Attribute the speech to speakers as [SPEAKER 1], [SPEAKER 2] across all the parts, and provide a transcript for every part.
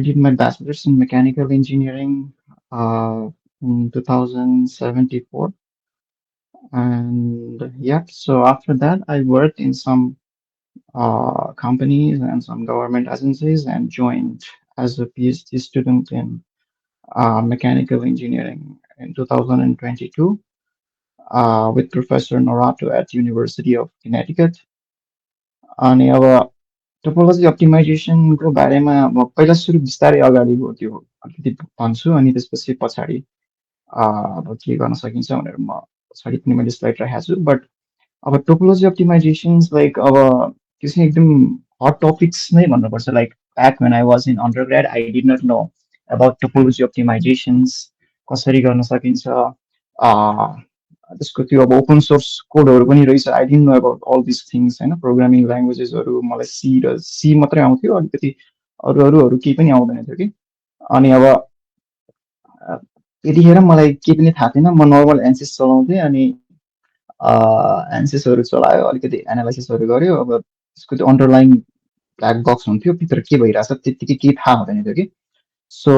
[SPEAKER 1] I did my bachelor's in mechanical engineering in 2074. And yeah, so after that, I worked in some companies and some government agencies and joined as a PhD student in mechanical engineering in 2022 with Professor Norato at University of Connecticut. अनि अब topology अप्टिमाइजेसनको बारेमा म पहिला सुरु बिस्तारै अगाडिको त्यो अलिकति भन्छु अनि त्यसपछि पछाडि अब के गर्न सकिन्छ भनेर म पछाडि पनि मैले स्लाइड राखेको छु बट अब टोपोलोजी अप्टिमाइजेसन्स लाइक अब त्यो चाहिँ एकदम हट टपिक्स नै भन्नुपर्छ like back when I was in undergrad I did not know about topology optimizations कसरी गर्न सकिन्छ त्यसको त्यो अब ओपन सोर्स कोडहरू पनि रहेछ आई didn't know about all this things होइन प्रोग्रामिङ ल्याङ्ग्वेजेसहरू मलाई सी मात्रै आउँथ्यो अलिकति अरूहरू केही पनि आउँदैन थियो कि अनि अब त्यतिखेर मलाई केही पनि थाहा थिएन म नर्मल एन्सिस चलाउँथेँ अनि एन्सिसहरू चलायो अलिकति एनालाइसिसहरू गर्यो अब त्यसको त्यो अन्डरलाइन ब्ल्याक बक्स हुन्थ्यो भित्र के भइरहेछ त्यत्तिकै केही थाहा हुँदैन थियो कि सो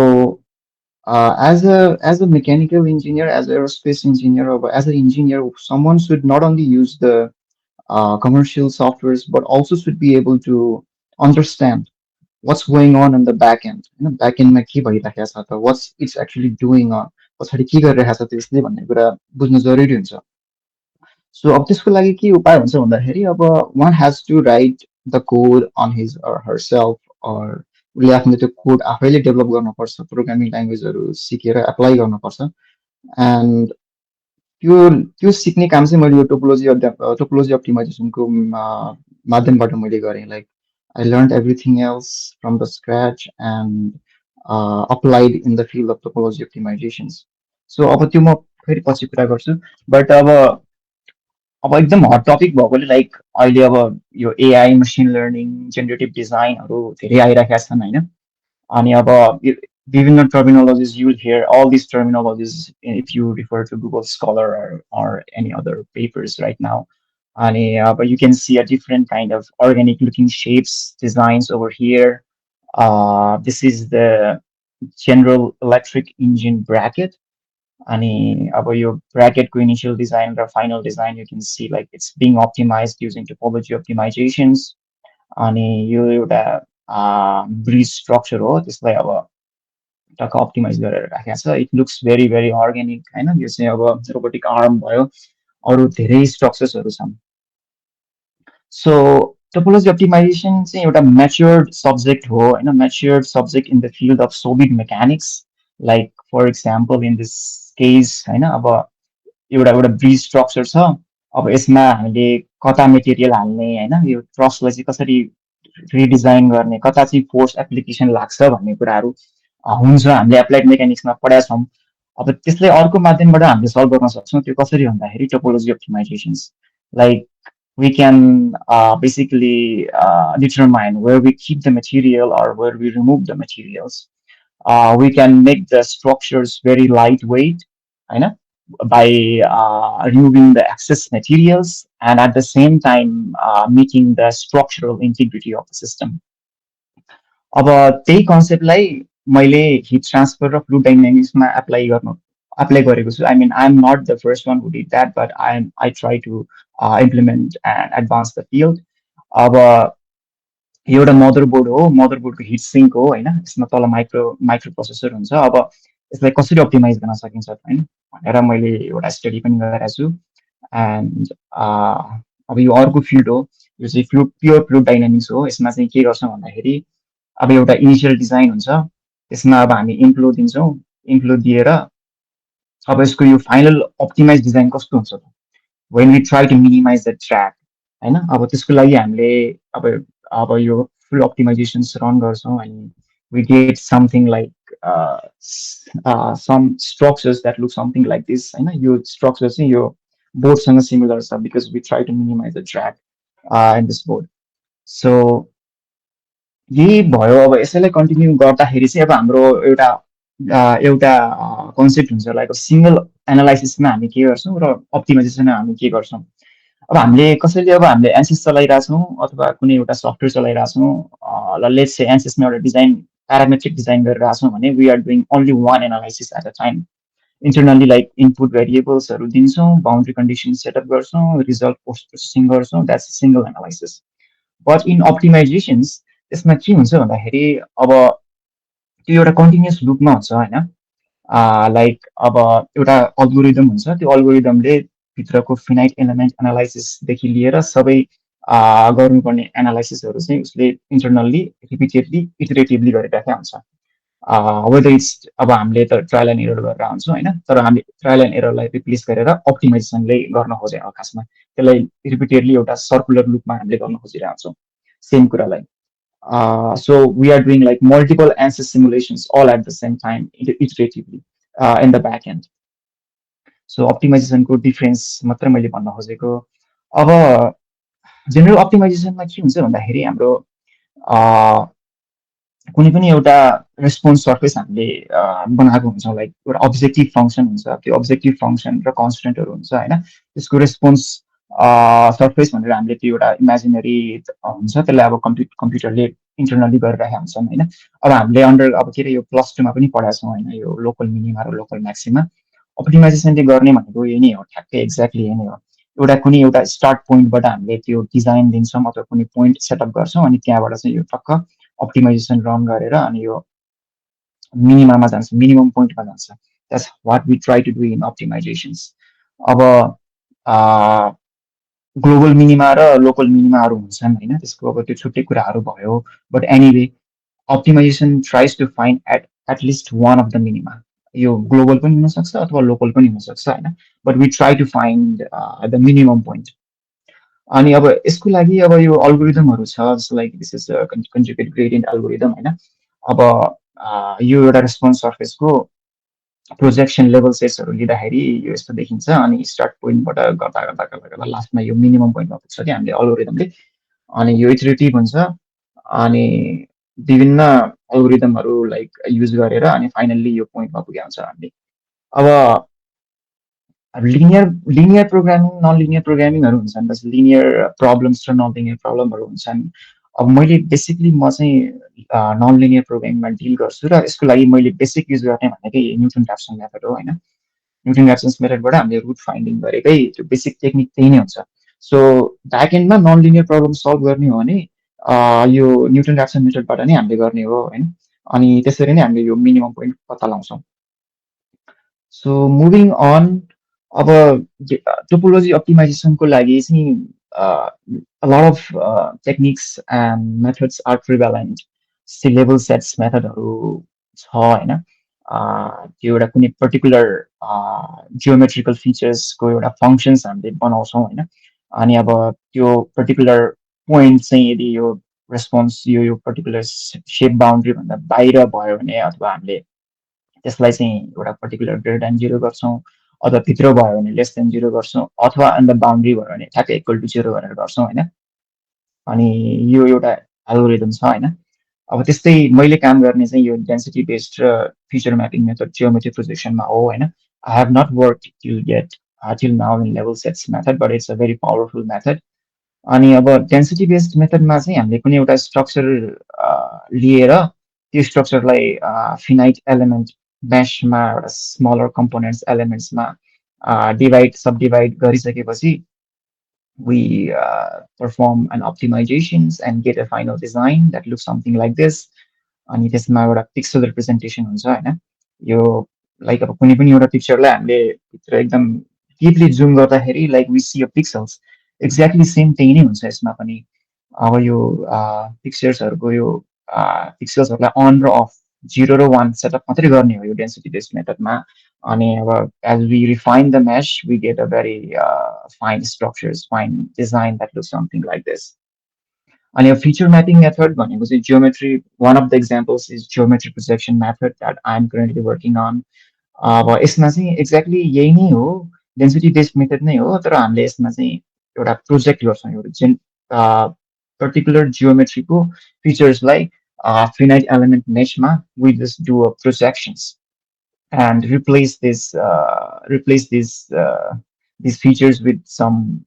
[SPEAKER 1] as a mechanical engineer, as an aerospace engineer, or as an engineer, someone should not only use the commercial softwares, but also should be able to understand what's going on in the back end. You know, back end मा के भइरहेको छ त what's it's actually doing on पछाडि के गरिरहेको छ त्यसले भन्ने कुरा बुझ्न जरुरी हुन्छ सो अब त्यसको लागि के उपाय हुन्छ भन्दाखेरि अब one has to write the code on his or herself or उसले आफ्नो त्यो कोड आफैले डेभलप गर्नुपर्छ प्रोग्रामिङ ल्याङ्ग्वेजहरू सिकेर एप्लाई गर्नुपर्छ एन्ड त्यो त्यो सिक्ने काम चाहिँ मैले यो टोपोलोजी अप्टिमाइजेसनको माध्यमबाट मैले गरेँ like I learn everything else from the scratch and applied in the field of topology optimizations so अब त्यो म फेरि पछि कुरा गर्छु बट अब एकदम हट टपिक भएकोले लाइक अहिले अब यो एआई मसिन लर्निङ जेनेरेटिभ डिजाइनहरू धेरै आइरहेका छन् होइन अनि अब विभिन्न terminologies use here all these terminologies if you refer to Google Scholar or any other papers right now अनि अब you can see a different kind of organic looking shapes designs over here this is the General Electric engine bracket अनि अब यो ब्राकेटको initial design र final design you can see like it's being optimized using topology optimizations अनि यो एउटा bridge structure हो त्यसलाई अब टक्क अप्टिमाइज गरेर राखेको छ it looks very very organic होइन यो चाहिँ अब रोबोटिक आर्म भयो अरू धेरै स्ट्रक्चर्सहरू छन् सो टोपोलोजी अप्टिमाइजेसन चाहिँ एउटा म्याच्योर्ड सब्जेक्ट हो होइन matured subject in the field of solid mechanics like for example in this case होइन अब एउटा एउटा ब्रिज स्ट्रक्चर छ अब यसमा हामीले कता मेटेरियल हाल्ने होइन यो ट्रसलाई चाहिँ कसरी रिडिजाइन गर्ने कता चाहिँ फोर्स एप्लिकेसन लाग्छ भन्ने कुराहरू हुन्छ हामीले एप्लाइड मेकानिक्समा पढाएका छौँ अब त्यसलाई अर्को माध्यमबाट हामीले सल्भ गर्न सक्छौँ त्यो कसरी भन्दाखेरि topology optimizations like we can basically determine where we keep the material or where we remove the materials. We can make the structures very lightweight, I know, by removing the excess materials and at the same time making the structural integrity of the system. अब त्यही कन्सेप्टलाई मैले heat transfer र fluid डाइनामिक्समा apply गरेको छु I mean I am not the first one who did that but I try to implement and advance the field अब यो एउटा मदरबोर्ड हो मदरबोर्डको हिट सिङ्क हो होइन यसमा तल माइक्रो प्रोसेसर हुन्छ अब यसलाई कसरी अप्टिमाइज गर्न सकिन्छ होइन भनेर मैले एउटा स्टडी पनि गरेको छु एन्ड अब यो अर्को फिल्ड हो यो चाहिँ प्योर फ्लुइड डाइनामिक्स हो यसमा चाहिँ के गर्छ भन्दाखेरि अब एउटा इनिसियल डिजाइन हुन्छ त्यसमा अब हामी इन्फ्लो दिन्छौँ इन्फ्लो दिएर अब यसको यो फाइनल अप्टिमाइज डिजाइन कस्तो हुन्छ त when we try to minimize the track होइन अब त्यसको लागि हामीले अब यो फुल अप्टिमाइजेसन्स रन गर्छौँ अनि we get something like some structures that look something like this होइन यो स्ट्रक्चर चाहिँ यो बोर्डसँग सिमिलर छ because we try to minimize the drag in this board so यही भयो अब यसैलाई कन्टिन्यू गर्दाखेरि चाहिँ अब हाम्रो एउटा एउटा कन्सेप्ट हुन्छ लाइक सिङ्गल एनालाइसिसमा हामी के गर्छौँ र अप्टिमाइजेसनमा हामी के गर्छौँ अब हामीले कसैले अब हामीले एन्सिस चलाइरहेछौँ अथवा कुनै एउटा सफ्टवेयर चलाइरहेछौँ ल लेट्स से एन्सिसमा एउटा डिजाइन प्यारामेट्रिक डिजाइन गरिरहेको छौँ भने we are doing only one analysis at a time internally like input भेरिएबल्सहरू दिन्छौँ बााउन्ड्री कन्डिसन सेटअप गर्छौँ रिजल्ट पोस्ट प्रोसेसिङ गर्छौँ that's single analysis but in optimizations त्यसमा के हुन्छ भन्दाखेरि अब त्यो एउटा कन्टिन्युस लुपमा हुन्छ होइन लाइक अब एउटा अल्गोरिदम हुन्छ त्यो अल्गोरिदमले भित्रको फिनाइट एलिमेन्ट एनालाइसिसदेखि लिएर सबै गर्नुपर्ने एनालाइसिसहरू चाहिँ उसले इन्टरनल्ली रिपिटेडली इटरेटिभली गरिरहेको हुन्छ वेदर इट्स अब हामीले त ट्रायल एन्ड एरर गरेर हुन्छौँ होइन तर हामीले ट्रायल एन्ड एररलाई रिप्लेस गरेर अप्टिमाइजेसनले गर्न खोजेको खासमा त्यसलाई रिपिटेडली एउटा सर्कुलर लुपमा हामीले गर्न खोजिरहेको हुन्छौँ सेम कुरालाई so we are doing like multiple ANSYS simulations all at the same time iteratively in the back end. So optimization को डिफरेन्स मात्र मैले भन्न खोजेको अब जेनरल अप्टिमाइजेसनमा के हुन्छ भन्दाखेरि हाम्रो कुनै पनि एउटा रेस्पोन्स सर्फेस हामीले बनाएको हुन्छौँ लाइक एउटा अब्जेक्टिभ फङ्सन हुन्छ त्यो अब्जेक्टिभ फङ्सन र कन्सटेन्टहरू हुन्छ होइन त्यसको रेस्पोन्स सर्फेस भनेर हामीले त्यो एउटा इमेजिनेरी हुन्छ त्यसलाई अब कम्प्युटरले इन्टरनली गरिरहेका हुन्छन् होइन अब हामीले अन्डर अब के अरे यो प्लस टूमा पनि पढाएको छौँ होइन यो लोकल मिनिमा र लोकल म्याक्सिमा अप्टिमाइजेसनले गर्ने भनेको यही नै हो ठ्याक्कै एक्ज्याक्टली यही नै हो एउटा कुनै एउटा स्टार्ट पोइन्टबाट हामीले त्यो डिजाइन दिन्छौँ अथवा कुनै पोइन्ट सेटअप गर्छौँ अनि त्यहाँबाट चाहिँ यो टक्क अप्टिमाइजेसन रन गरेर अनि यो मिनिमामा जान्छ मिनिमम पोइन्टमा जान्छ that's what we try to do in optimizations अब ग्लोबल मिनिमा र लोकल मिनिमाहरू हुन्छन् होइन त्यसको अब त्यो छुट्टै कुराहरू भयो but anyway optimization tries to find at least one of the minima यो ग्लोबल पनि हुनसक्छ अथवा लोकल पनि हुनसक्छ होइन but we try to find the minimum point अनि अब यसको लागि अब यो अल्गोरिदमहरू छ जस्तो like this is conjugate gradient algorithm होइन अब यो एउटा रेस्पोन्स सर्फेसको प्रोजेक्सन लेभल सेट्सहरू लिँदाखेरि यो यस्तो देखिन्छ अनि स्टार्ट पोइन्टबाट गर्दा गर्दा गर्दा गर्दा लास्टमा यो मिनिमम पोइन्टमा पुग्छ कि हामीले अल्गोरिदमले अनि यो इटरेटिभ हुन्छ अनि विभिन्न अल्गोरिदमहरू लाइक युज गरेर अनि फाइनल्ली यो पोइन्टमा पुगेको हुन्छ हामीले अब लिनियर प्रोग्रामिङ नन लिनियर प्रोग्रामिङहरू हुन्छन् जस्तै लिनियर प्रब्लम्स र नन लिनियर प्रब्लमहरू हुन्छन् अब मैले बेसिकली म चाहिँ नन लिनियर प्रोग्रामिङमा डिल गर्छु र यसको लागि मैले बेसिक युज गर्ने भनेकै न्युटन ऱ्याप्सन मेथड हो होइन न्युटन ऱ्याप्सन्स मेथडबाट हामीले रुट फाइन्डिङ गरेकै त्यो बेसिक टेक्निक त्यही नै हुन्छ सो ब्याक एन्डमा नन लिनियर प्रब्लम सल्भ गर्ने हो भने यो न्युटन ऱ्याप्सन मेथडबाट नै हामीले गर्ने हो होइन अनि त्यसरी नै हामीले यो मिनिमम पोइन्ट पत्ता लगाउँछौँ सो मुभिङ अन अब टोपोलोजी अप्टिमाइजेसनको लागि चाहिँ a lot of techniques and methods are prevalent जस्तै लेभल सेट्स मेथडहरू छ होइन त्यो एउटा कुनै पर्टिकुलर जियोमेट्रिकल फिचर्सको एउटा फङ्सन्स हामीले बनाउँछौँ होइन अनि अब त्यो पर्टिकुलर पोइन्ट चाहिँ यदि यो रेस्पोन्स यो पर्टिकुलर सेप बााउन्ड्रीभन्दा बाहिर भयो भने अथवा हामीले त्यसलाई चाहिँ एउटा पर्टिकुलर ग्रेटर देन जिरो गर्छौँ अथवा भित्र भयो भने लेस देन जिरो गर्छौँ अथवा अन्त बााउन्ड्री भयो भने ठ्याक्कै इक्वल टु जिरो भनेर गर्छौँ होइन अनि यो एउटा एल्गोरिदम छ होइन अब त्यस्तै मैले काम गर्ने चाहिँ यो डेन्सिटी बेस्ड र फिचर म्यापिङ मेथड जियोमेट्री प्रोजेक्सनमा हो होइन I have not work till now in level sets method but it's a very powerful method अनि अब डेन्सिटी बेस्ड मेथडमा चाहिँ हामीले कुनै एउटा स्ट्रक्चर लिएर त्यो स्ट्रक्चरलाई फिनाइट एलिमेन्ट मेसमा एउटा स्मलर कम्पोनेन्ट्स एलिमेन्ट्समा डिभाइड सब डिभाइड गरिसकेपछि we perform an optimizations and get a final design that looks something like this अनि त्यसमा एउटा पिक्सल रिप्रेजेन्टेसन हुन्छ होइन यो लाइक अब कुनै पनि एउटा पिक्चरलाई हामीले भित्र एकदम डिपली जुम गर्दाखेरि like we see a pixels exactly same त्यही नै हुन्छ यसमा पनि अब यो पिक्चर्सहरूको यो पिक्सल्सहरूलाई अन र अफ जिरो र वान सेटअप मात्रै गर्ने हो यो डेन्सिटी बेस्ड मेथडमा अनि अब as we refine the mesh we get a very fine structures fine design that looks something like this and your feature mapping method भनेको चाहिँ geometry one of the examples is geometry projection method that I'm currently working on अब यसमा चाहिँ exactly यही नै हो density based method नै हो तर हामीले यसमा चाहिँ एउटा प्रोजेक्ट गर्छौँ एउटा जेन पर्टिकुलर जियोमेट्रीको फिचर्सलाई फिनाइट एलिमेन्ट मेसमा we just do a projections and replace these features with some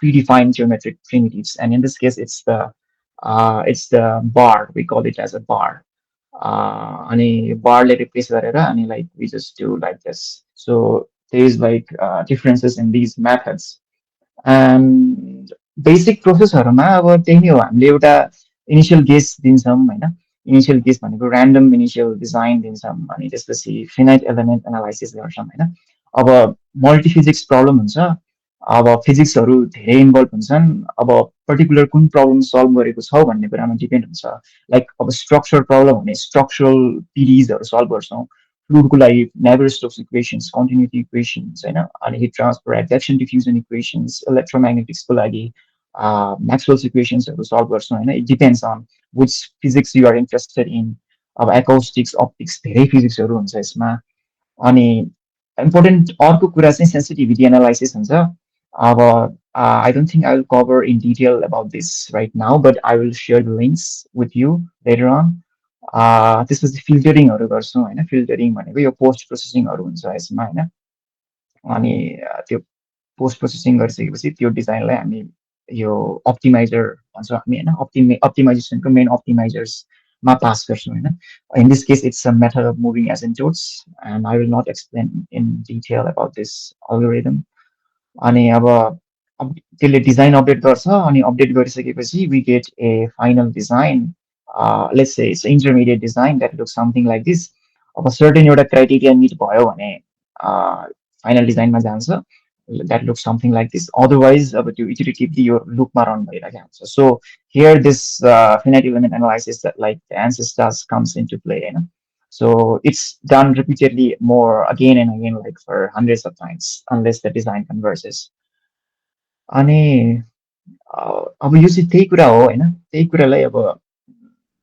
[SPEAKER 1] predefined geometric primitives. And in this case, it's the bar. We call it as a bar. अनि barले replace गरेर अनि like we just do like this. So there is like differences in these methods. And basic प्रोसेसहरूमा अब त्यही नै हो, हामीले एउटा इनिसियल गेस दिन्छौँ होइन, इनिसियल गेस भनेको ऱ्यान्डम इनिसियल डिजाइन दिन्छौँ अनि त्यसपछि फिनाइट एलिमेन्ट एनालाइसिस गर्छौँ होइन। अब मल्टिफिजिक्स प्रब्लम हुन्छ, अब फिजिक्सहरू धेरै इन्भल्भ हुन्छन्, अब पर्टिकुलर कुन प्रब्लम सल्भ गरेको छ भन्ने कुरामा डिपेन्ड हुन्छ। लाइक अब स्ट्रक्चर प्रब्लम भने स्ट्रक्चरल पिरिजहरू सल्भ गर्छौँ, फ्लुडको लागि Navier Stokes equations, continuity equations होइन, अनि heat transfer advection diffusion equations, इलेक्ट्रोम्याग्नेटिक्सको लागि म्याक्सवेल्स इक्वेसन्सहरू सल्भ गर्छौँ होइन। It depends on which physics you are interested in. अब एकाउस्टिक्स अप्टिक्स धेरै फिजिक्सहरू हुन्छ यसमा। अनि इम्पोर्टेन्ट अर्को कुरा चाहिँ सेन्सिटिभिटी एनालाइसिस हुन्छ। अब I don't think I will cover in detail about this right now, but I will share the links with you later on. त्यसपछि फिल्टरिङहरू गर्छौँ होइन, फिल्टरिङ भनेको यो पोस्ट प्रोसेसिङहरू हुन्छ यसमा होइन। अनि त्यो पोस्ट प्रोसेसिङ गरिसकेपछि त्यो डिजाइनलाई हामी यो अप्टिमाइजर भन्छौँ हामी होइन, अप्टिमाइजेसनको मेन अप्टिमाइजर्समा पास गर्छौँ होइन। In this case it's a method of moving asymptotes and I will not explain in detail about this algorithm. अनि अब त्यसले डिजाइन अपडेट गर्छ अनि अपडेट गरिसकेपछि we get a final design. Let's say it's intermediate design that looks something like this. अब certain एउटा criteria meet भयो भने फाइनल डिजाइनमा जान्छ, that looks something like this. Otherwise अब त्यो इटरेटिभली यो लुपमा रन भइरहेको हुन्छ। So here this finite element analysis like the ancestors comes into play होइन। So it's done repeatedly more again and again, like for hundreds of times, unless the design converges. अनि अब यो चाहिँ त्यही कुरा हो होइन, त्यही कुरालाई अब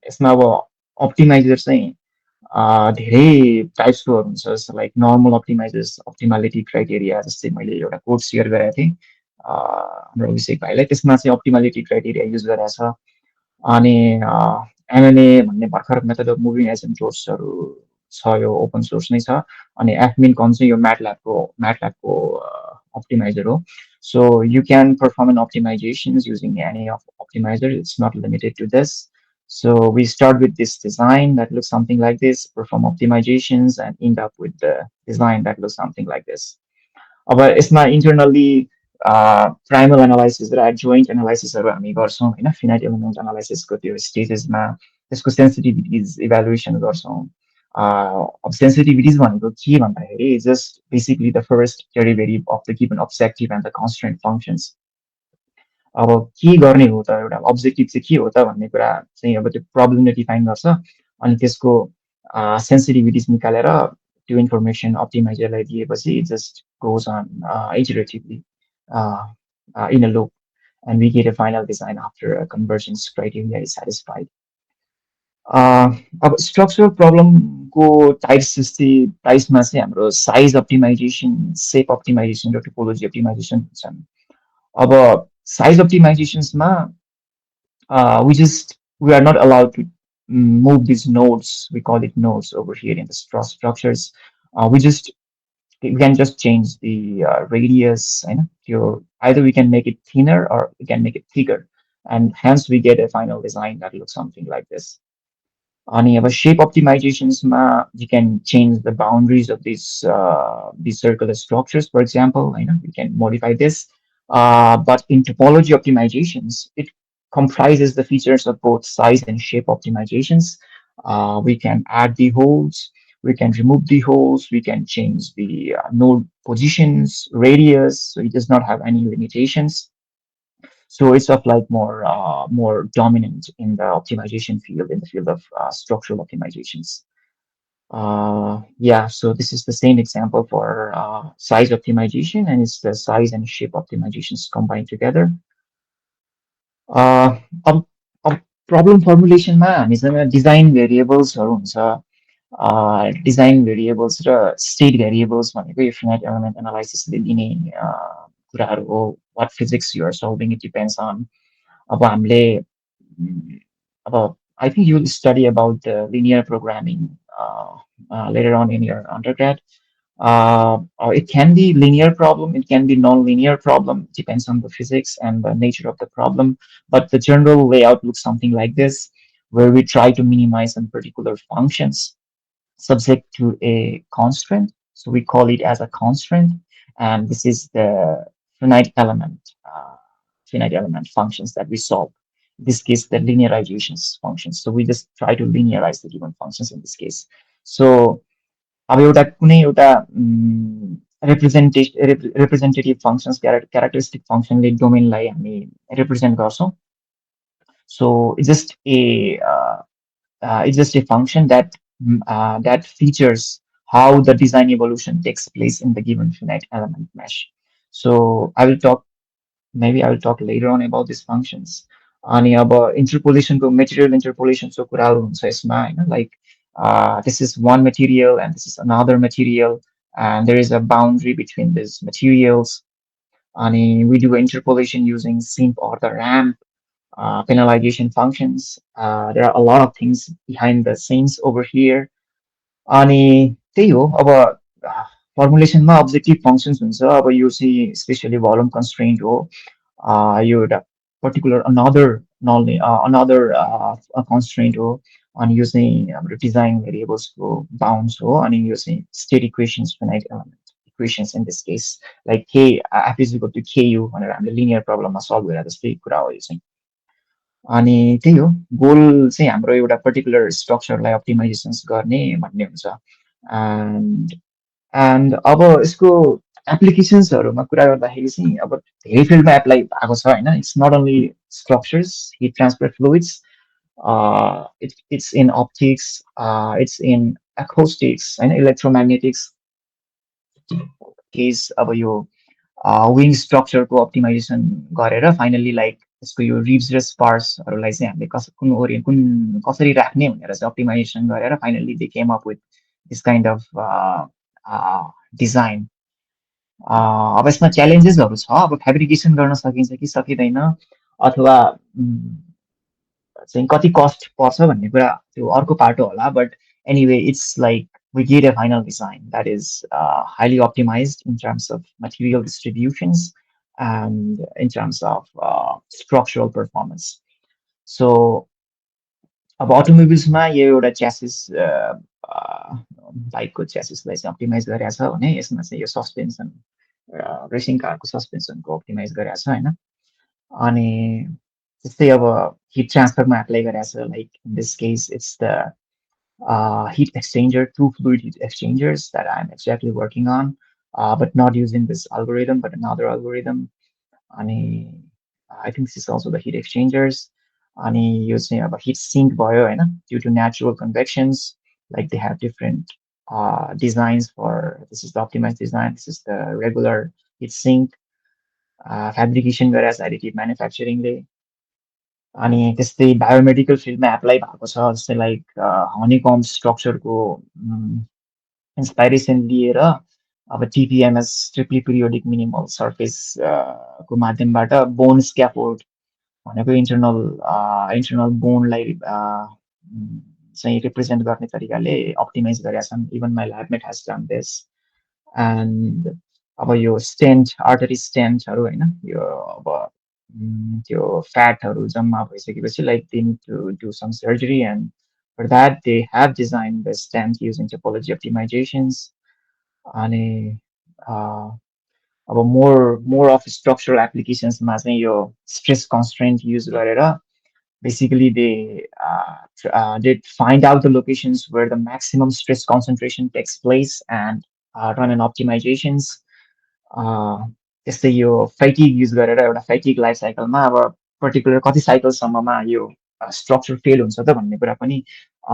[SPEAKER 1] यसमा अब अप्टिमाइजर चाहिँ धेरै टाइप्सकोहरू हुन्छ, जस्तो लाइक नर्मल अप्टिमाइजर्स, अप्टिमालिटी क्राइटेरिया, जस्तै मैले एउटा कोड सेयर गरेको थिएँ हाम्रो अभिषेक भाइलाई, त्यसमा चाहिँ अप्टिमालिटी क्राइटेरिया युज गरेको छ। अनि एमएमए भन्ने भर्खर मेथड अफ मुभिङ एजेन्ट सोर्सहरू छ, यो ओपन सोर्स नै छ। अनि एफमिन कम चाहिँ यो म्याटल्याबको अप्टिमाइजर हो। So you can perform an optimizations using any of optimizer. It's not limited to this. So we start with this design that looks something like this, perform optimizations, and end up with the design that looks something like this. अब यसमा internally primal analysis र joint एनालाइसिसहरू हामी गर्छौँ होइन, finite element एनालाइसिसको त्यो स्टेजेसमा त्यसको सेन्सिटिभिटिज evaluation गर्छौँ। अब सेन्सिटिभिटिज भनेको के भन्दाखेरि just basically the first derivative of the given objective and the constraint functions. अब के गर्ने हो त, एउटा अब्जेक्टिभ चाहिँ के हो त भन्ने कुरा चाहिँ अब त्यो प्रब्लमले डिफाइन गर्छ अनि त्यसको सेन्सिटिभिटिज निकालेर त्यो इन्फर्मेसन अप्टिमाइजरलाई दिएपछि just goes on iteratively in a loop, and we get a final design after a convergence criteria is satisfied. अब स्ट्रक्चरल प्रब्लमको टाइप्स जस्तै टाइप्समा चाहिँ हाम्रो साइज अप्टिमाइजेसन, सेप अप्टिमाइजेसन र टोपोलोजी अप्टिमाइजेसन हुन्छन्। अब size optimizations we are not allowed to move these nodes. We call it nodes over here in the structures. We can just change the radius. Either we can make it thinner or we can make it thicker, and hence we get a final design that looks something like this. Any of shape optimizations, you can change the boundaries of these circular structures. For example, we can modify this. But in topology optimizations, it comprises the features of both size and shape optimizations. We can add the holes, we can remove the holes, we can change the node positions, radius, so it does not have any limitations. So it's of like more dominant in the optimization field, in the field of structural optimizations. Yeah, so this is the same example for size optimization, and it's the size and shape optimizations combined together. अब problem फर्मुलेसनमा हामीसँग design भेरिएबल्सहरू हुन्छ। Design variables र state variables भनेको यो finite element एनालाइसिसले लिने कुराहरू हो। What physics you are solving it depends on. अब हामीले अब I think you'll study about the linear programming later on in your undergrad. It can be linear problem, it can be non-linear problem, depends on the physics and the nature of the problem. But the general layout looks something like this. where we try to minimize some particular functions subject to a constraint. So we call it as a constraint, and this is the finite element, finite element functions that we solve. In this case, the linearizations functions. So we just try to linearize the given functions in this case. So अब एउटा कुनै एउटा representative functions characteristic फङ्सनले डोमेनलाई हामी represent गर्छौँ सो it's just a function that features how the design evolution takes place in the given finite element mesh. So maybe I will talk later on about these functions. अनि अब इन्टरपोलेसनको material इन्टरपोलेसनको कुराहरू हुन्छ यसमा होइन like this is one material and this is another material and there is a boundary between these materials. And we do interpolation using simp or the ramp penalization functions. There are a lot of things behind the scenes over here. अनि त्यही हो अब फर्मुलेसनमा objective functions हुन्छ अब यो चाहिँ specially volume constraint हो यो एउटा particular another constraint हो अनि यो चाहिँ हाम्रो डिजाइन भेरिएबल्सको बााउन्ड्स हो अनि यो चाहिँ state equations finite element equations in this case like के F is equal to K U भनेर हामीले लिनियर प्रब्लममा सल्भ गरेर जस्तै कुरा हो यो चाहिँ अनि त्यही हो गोल चाहिँ हाम्रो एउटा पर्टिकुलर स्ट्रक्चरलाई अप्टिमाइजेसन्स गर्ने भन्ने हुन्छ एन्ड एन्ड अब यसको एप्लिकेसन्सहरूमा कुरा गर्दाखेरि चाहिँ अब धेरै फिल्डमा एप्लाई भएको छ होइन it's not only structures heat transfer fluids it's in optics it's in acoustics होइन इलेक्ट्रोम्याग्नेटिक्स केस अब यो विङ स्ट्रक्चरको अप्टिमाइजेसन गरेर फाइनल्ली लाइक यसको यो रिब्स र स्पार्सहरूलाई चाहिँ हामीले कसरी राख्ने भनेर चाहिँ अप्टिमाइजेसन गरेर finally they came up with this kind of design अब यसमा च्यालेन्जेसहरू छ अब फेब्रिकेसन गर्न सकिन्छ कि सकिँदैन अथवा चाहिँ कति कस्ट पर्छ भन्ने कुरा त्यो अर्को पाटो होला but anyway it's like we get a final design that is highly optimized in terms of material distributions and in terms of structural performance. So अब अटोमोबिल्समा यो एउटा च्यासिस बाइकको च्यासिसलाई चाहिँ अप्टिमाइज गरेको छ भने यसमा चाहिँ यो सस्पेन्सन रेसिङ कारको सस्पेन्सनको अप्टिमाइज गरेको छ होइन अनि त्यस्तै अब हिट ट्रान्सफरमा एप्लाई गरेको छ like in this case it's the heat exchanger, two fluid heat exchangers that I'm exactly working on, but not using this algorithm, but another algorithm. And I think this is also the heat exchangers. And using a heat sink bio, due to natural convections, like they have different designs for this is the optimized design, this is the regular heat sink, fabrication whereas additive manufacturing. अनि त्यस्तै biomedical फिल्डमा apply भएको छ जस्तै like हनीकम्ब स्ट्रक्चरको inspiration लिएर अब टिपिएमएस ट्रिपली periodic minimal surface को माध्यमबाट बोन स्क्याफोल्ड भनेको इन्टरनल बोनलाई चाहिँ रिप्रेजेन्ट गर्ने तरिकाले अप्टिमाइज गरेका छन् even my labmate has done this and अब यो स्टेन्ट आर्टरी स्टेन्टहरू होइन यो अब त्यो फ्याटहरू जम्मा भइसकेपछि like they need to do some surgery and for that they have design the stent using topology optimizations अनि अब मोर अफ स्ट्रक्चरल एप्लिकेसन्समा चाहिँ यो स्ट्रेस कन्स्ट्रेन्ट युज गरेर basically they find out the locations where the maximum stress concentration takes place and run an optimizations त्यस्तै यो fatigue use गरेर एउटा fatigue life साइकलमा अब पर्टिकुलर कति साइकलसम्ममा यो स्ट्रक्चर फेल हुन्छ त भन्ने कुरा पनि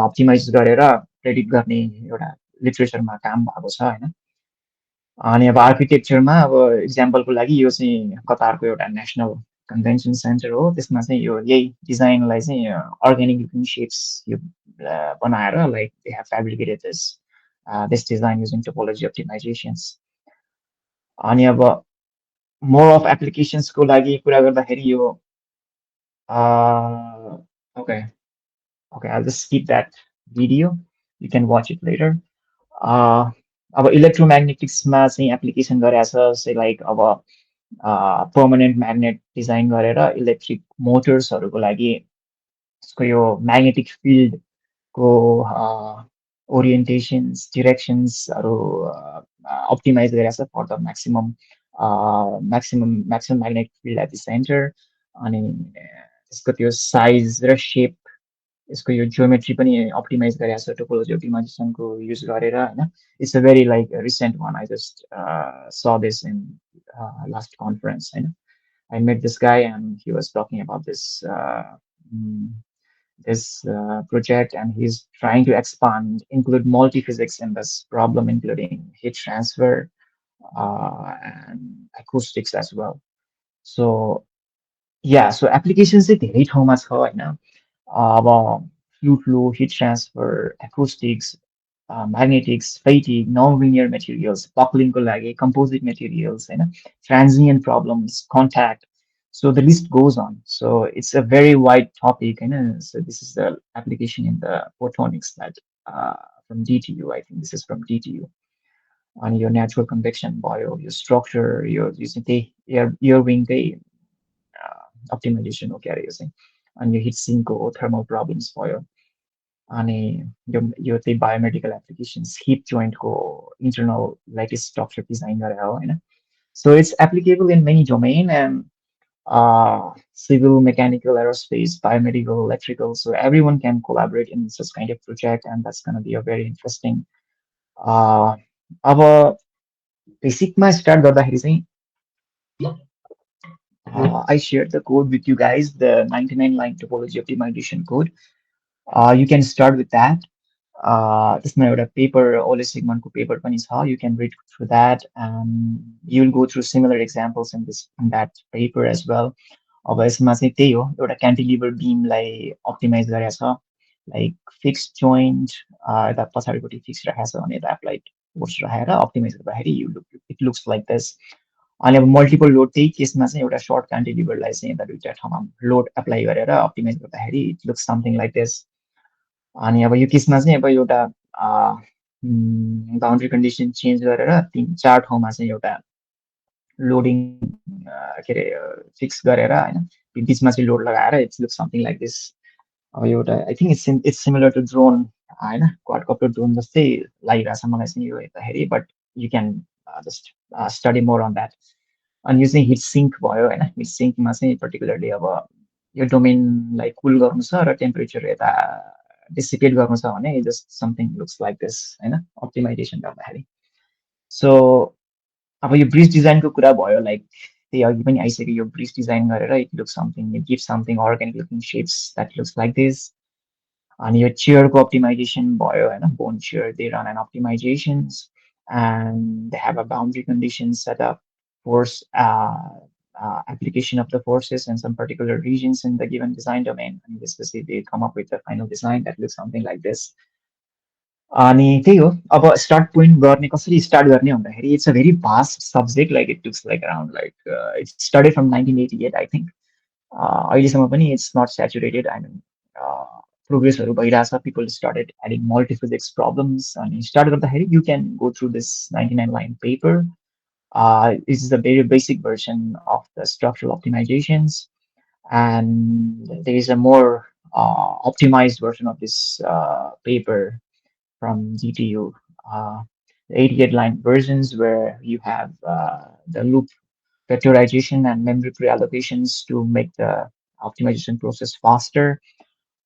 [SPEAKER 1] अप्टिमाइज गरेर प्रेडिक्ट गर्ने एउटा लिटरेचरमा काम भएको छ होइन अनि अब आर्किटेक्चरमा अब इक्जाम्पलको लागि यो चाहिँ कतारको एउटा नेसनल कन्भेन्सन सेन्टर हो त्यसमा चाहिँ यो यही डिजाइनलाई चाहिँ अर्ग्यानिक लुकिङ सेप्स यो बनाएर like they have fabricated this design using topology optimizations अनि अब मोर अफ एप्लिकेसन्सको लागि कुरा गर्दाखेरि यो okay I'll just skip that video. You can watch it later. अब इलेक्ट्रोम्याग्नेटिक्समा चाहिँ एप्लिकेसन गरेको छ जस्तै लाइक अब पर्मानेन्ट म्याग्नेट डिजाइन गरेर इलेक्ट्रिक मोटर्सहरूको लागि उसको यो म्याग्नेटिक फिल्डको ओरिएन्टेसन्स डिरेक्सन्सहरू अप्टिमाइज गरेर छ for the maximum magnetic field at the centre अनि त्यसको त्यो साइज र सेप यसको यो जियोमेट्री पनि अप्टिमाइज गरेको छ टोपोलोजी अप्टिमाइजेसनको युज गरेर होइन it's a very like recent one I just saw this in last conference होइन I met this guy and he was talking about mm, this project and he's trying to expand include multi-physics in this problem including heat transfer and acoustics as well so yeah so applications चाहिँ धेरै ठाउँमा छ होइन अब fluid flow heat transfer acoustics magnetics fatigue non-linear materials buckling को लागि composite materials होइन transient problems contact so the list goes on so it's a very wide topic होइन so this is the application in the photonics that from DTU I think this is from DTU अनि यो natural convection भयो यो structure यो चाहिँ त्यही air विङकै optimisation हो क्या अरे यो चाहिँ अनि यो हिट सिङ्कको थर्मल प्रब्लम्स भयो अनि यो चाहिँ बायोमेडिकल एप्लिकेसन्स हिप जोइन्टको इन्टरनल ल्याटिस स्ट्रक्चर डिजाइन गरेर हो होइन so it's applicable in many domain and civil, mechanical, aerospace, biomedical, electrical. So everyone can collaborate in such kind of project, and that's going to be a very interesting. अब बेसिकमा start गर्दाखेरि चाहिँ I shared the code with you guys, the 99 line topology optimization code. You can start with that. त्यसमा एउटा paper ओले सिगमनको paper पनि छ you can read through that and you'll go through similar examples in that paper as well अब यसमा चाहिँ त्यही हो एउटा क्यान्टिलिभर बिमलाई अप्टिमाइज गरेको छ लाइक फिक्स जोइन्ट यता पछाडिपट्टि फिक्स राखेको छ अनि यता एप्लाइड फोर्स राखेर अप्टिमाइज गर्दाखेरि इट लुक्स लाइक दिस अनि अब मल्टिपल लोड त्यही केसमा चाहिँ एउटा सर्ट क्यान्टिलिभरलाई चाहिँ यता दुईवटा ठाउँमा लोड एप्लाई गरेर अप्टिमाइज गर्दाखेरि it looks something like this अनि अब यो केसमा चाहिँ अब एउटा बााउन्ड्री कन्डिसन चेन्ज गरेर तिन चार ठाउँमा चाहिँ एउटा लोडिङ के अरे फिक्स गरेर होइन बिचमा चाहिँ लोड लगाएर it's look something like this अब एउटा I think it's similar to drone होइन क्वाडकप्टर ड्रोन जस्तै लागिरहेको छ मलाई चाहिँ यो हेर्दाखेरि but you can just study more on that अनि यो चाहिँ हिट सिङ्क भयो होइन हिट सिङ्कमा चाहिँ पर्टिकुलरली अब यो डोमेनलाई कुल गर्नु छ र टेम्परेचर यता डिसिपेट गर्नु छ भने just something looks like this होइन अप्टिमाइजेसन गर्दाखेरि सो अब यो ब्रिज डिजाइनको कुरा भयो लाइक त्यही अघि पनि आइसक्यो यो ब्रिज डिजाइन गरेर it looks something it give something organic looking shapes that looks like this अनि यो चेयरको अप्टिमाइजेसन भयो होइन bone chair they run an optimizations and they have a boundary condition set up force application of the forces in some particular regions in the given design domain and especially they come up with the final design that looks something like this अनि त्यही हो अब start point गर्ने कसरी start गर्ने भन्दाखेरि it's a very vast subject like it looks like around like it's started from 1988 I think अहिलेसम्म पनि it's not saturated I mean प्रोग्रेसहरू भइरहेछ people started adding multiphysics problems अनि स्टार्ट गर्दाखेरि you can go through this 99 line paper this is a very basic version of the structural optimizations and there is a more optimized version of this paper from GTU, the 88 line versions where you have the loop vectorization and memory pre-allocations to make the optimization process faster.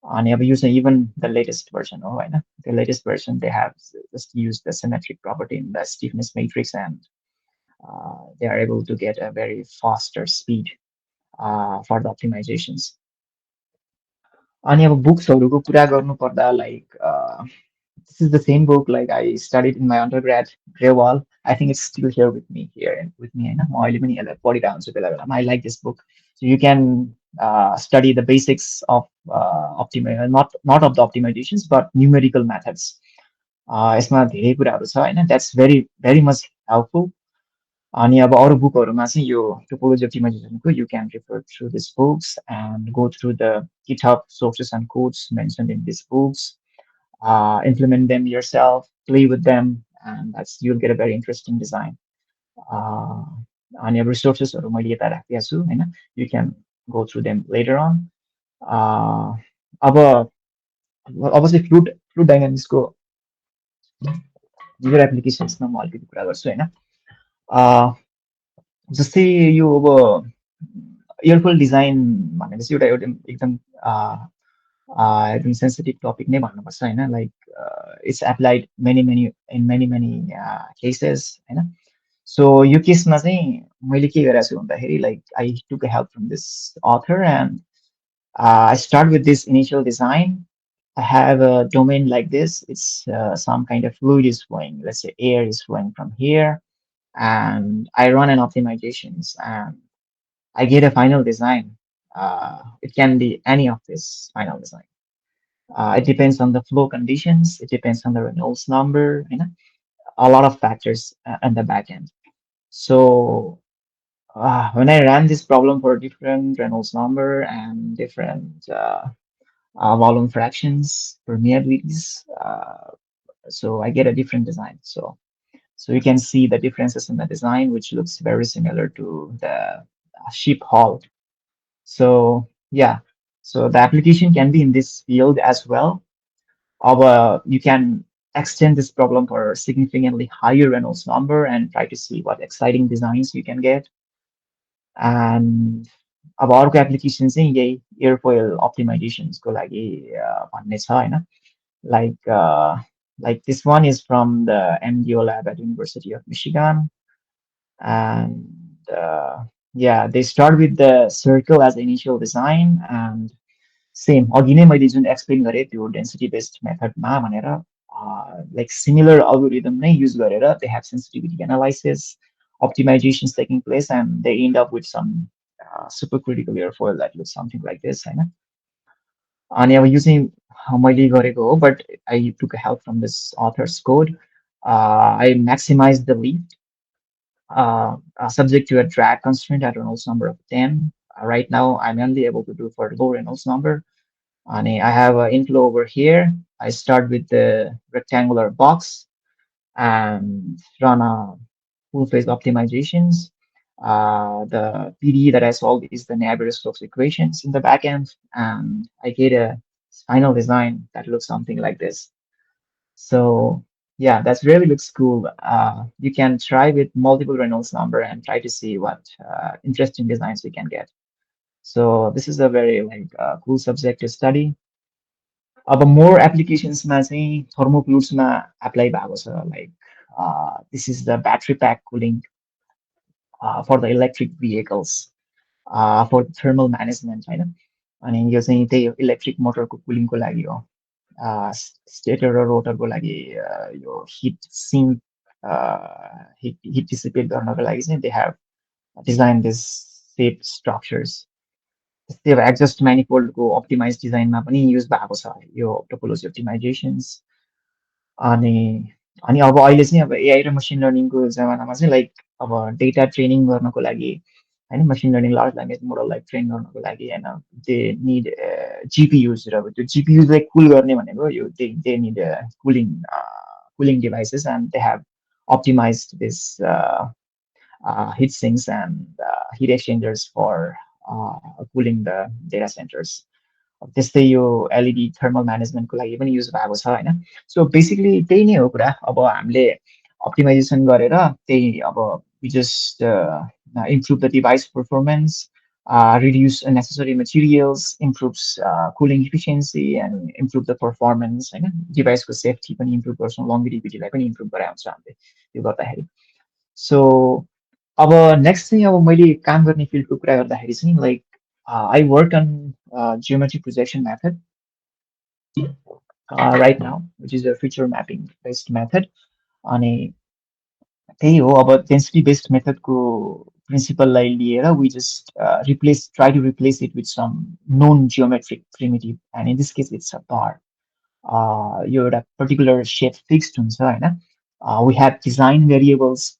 [SPEAKER 1] And you use even the latest version. Oh, right? The latest version they have just used the symmetric property in the stiffness matrix, and they are able to get a very faster speed for the optimizations. अनि अब बुक्सहरूको कुरा गर्नुपर्दा like this is the same book like I studied in my undergrad, Grewal. I think it's still here with me with me. I like this book. So you can study the basics of not of the optimizations, but numerical methods. यसमा धेरै कुराहरू छ होइन that's very much helpful. अनि अब अरू बुकहरूमा चाहिँ यो topology अप्टिमाइजेसनको you can refer through these books and go through the GitHub sources and codes mentioned in these books. Implement them yourself, play with them, and you'll get a very interesting design. And your resources or you can go through them later on. अब अब चाहिँ fluid डाइनामिक्सको user एप्लिकेसन्समा म अलिकति कुरा गर्छु होइन। अ, जस्तै यो अब एयरफोइल डिजाइन भनेको चाहिँ एउटा एकदम अ, एकदम सेन्सिटिभ टपिक नै भन्नुपर्छ होइन। Like it's applied many in many cases होइन। सो यो केसमा चाहिँ मैले के गरेको छु भन्दाखेरि like I took help from this author and I start with this initial design. I have a domain like this. It's some kind of fluid is flowing. Let's say air is flowing from here, and I run an optimizations, and I get a final design. It can be any of this final design. It depends on the flow conditions. It depends on the Reynolds number. You know, a lot of factors on the back end. So when I ran this problem for different Reynolds number and different volume fractions, permeabilities. So I get a different design. So you can see the differences in the design, which looks very similar to the ship hull. So yeah, so the application can be in this field as well. Or you can extend this problem for significantly higher Reynolds number and try to see what exciting designs you can get. And अब अर्को application चाहिँ यही airfoil अप्टिमाइजेसन्सको लागि भन्ने छ होइन। Like this one is from the MDO lab at University of Michigan, and yeah, they start with the circle as the initial design, and same अघि नै मैले जुन एक्सप्लेन गरेँ त्यो डेन्सिटी बेस्ड मेथडमा भनेर लाइक सिमिलर अल्गोरिदम नै use गरेर they have sensitivity analysis optimizations taking place, and they end up with some supercritical airfoil that looks something like this होइन। अनि अब यो चाहिँ मैले गरेको हो, but I took help from this author's code. I maximized the lift subject to a drag constraint at Reynolds number of 10. Right now, I'm only able to do for low Reynolds number. And I have an inflow over here. I start with the rectangular box and run a full phase optimizations. The PDE that I solved is the Navier-Stokes equations in the backend, and I get a final design that looks something like this. So yeah, that really looks cool. You can try with multiple Reynolds number and try to see what interesting designs you can get. So this is a very cool subject to study. अब मोर एप्लिकेसन्समा चाहिँ थर्मोफ्लुइड्समा apply भएको छ like this is the battery pack cooling for the electric vehicles for thermal management होइन। अनि यो चाहिँ त्यही हो इलेक्ट्रिक मोटरको कुलिङको लागि हो। स्टेटर र रोटरको लागि यो हिट सिङ्क हिट डिसिपेट गर्नको लागि चाहिँ दे have design this shape structures. त्यस्तै अब एक्जस्ट म्यानिफोल्डको अप्टिमाइज डिजाइनमा पनि युज भएको छ यो टोपोलोजी अप्टिमाइजेसन्स। अनि अनि अब अहिले चाहिँ अब एआई र मसिन लर्निङको जमानामा चाहिँ लाइक अब डेटा ट्रेनिङ गर्नको लागि होइन, मसिन लर्निङ लार्ज ल्याङ्ग्वेज मोडललाई ट्रेन गर्नको लागि होइन, दे निड जिपियुज। र अब त्यो जिपियुजलाई कुल गर्ने भनेको यो they need cooling devices, and they have optimized this heat sinks and heat exchangers for cooling the data centers. त्यस्तै यो एलइडी थर्मल म्यानेजमेन्टको लागि पनि युज भएको छ होइन। सो बेसिकली त्यही नै हो कुरा। अब हामीले अप्टिमाइजेसन गरेर त्यही अब we just improve the device performance, reduce unnecessary materials, improves cooling efficiency, and improve the performance होइन। डिभाइसको सेफ्टी पनि इम्प्रुभ गर्छौँ, लङ्गिभिटीलाई पनि इम्प्रुभ गराउँछ हामीले त्यो गर्दाखेरि। सो अब नेक्स्ट चाहिँ अब मैले काम गर्ने फिल्डको कुरा गर्दाखेरि चाहिँ like I work on geometry projection method right now, which is a feature mapping based method. अनि त्यही हो अब डेन्सिटी बेस्ड मेथडको प्रिन्सिपललाई लिएर we just replace try to replace it with some known geometric primitive, and in this case it's a bar. यो एउटा particular shape fixed हुन्छ होइन। We have design variables.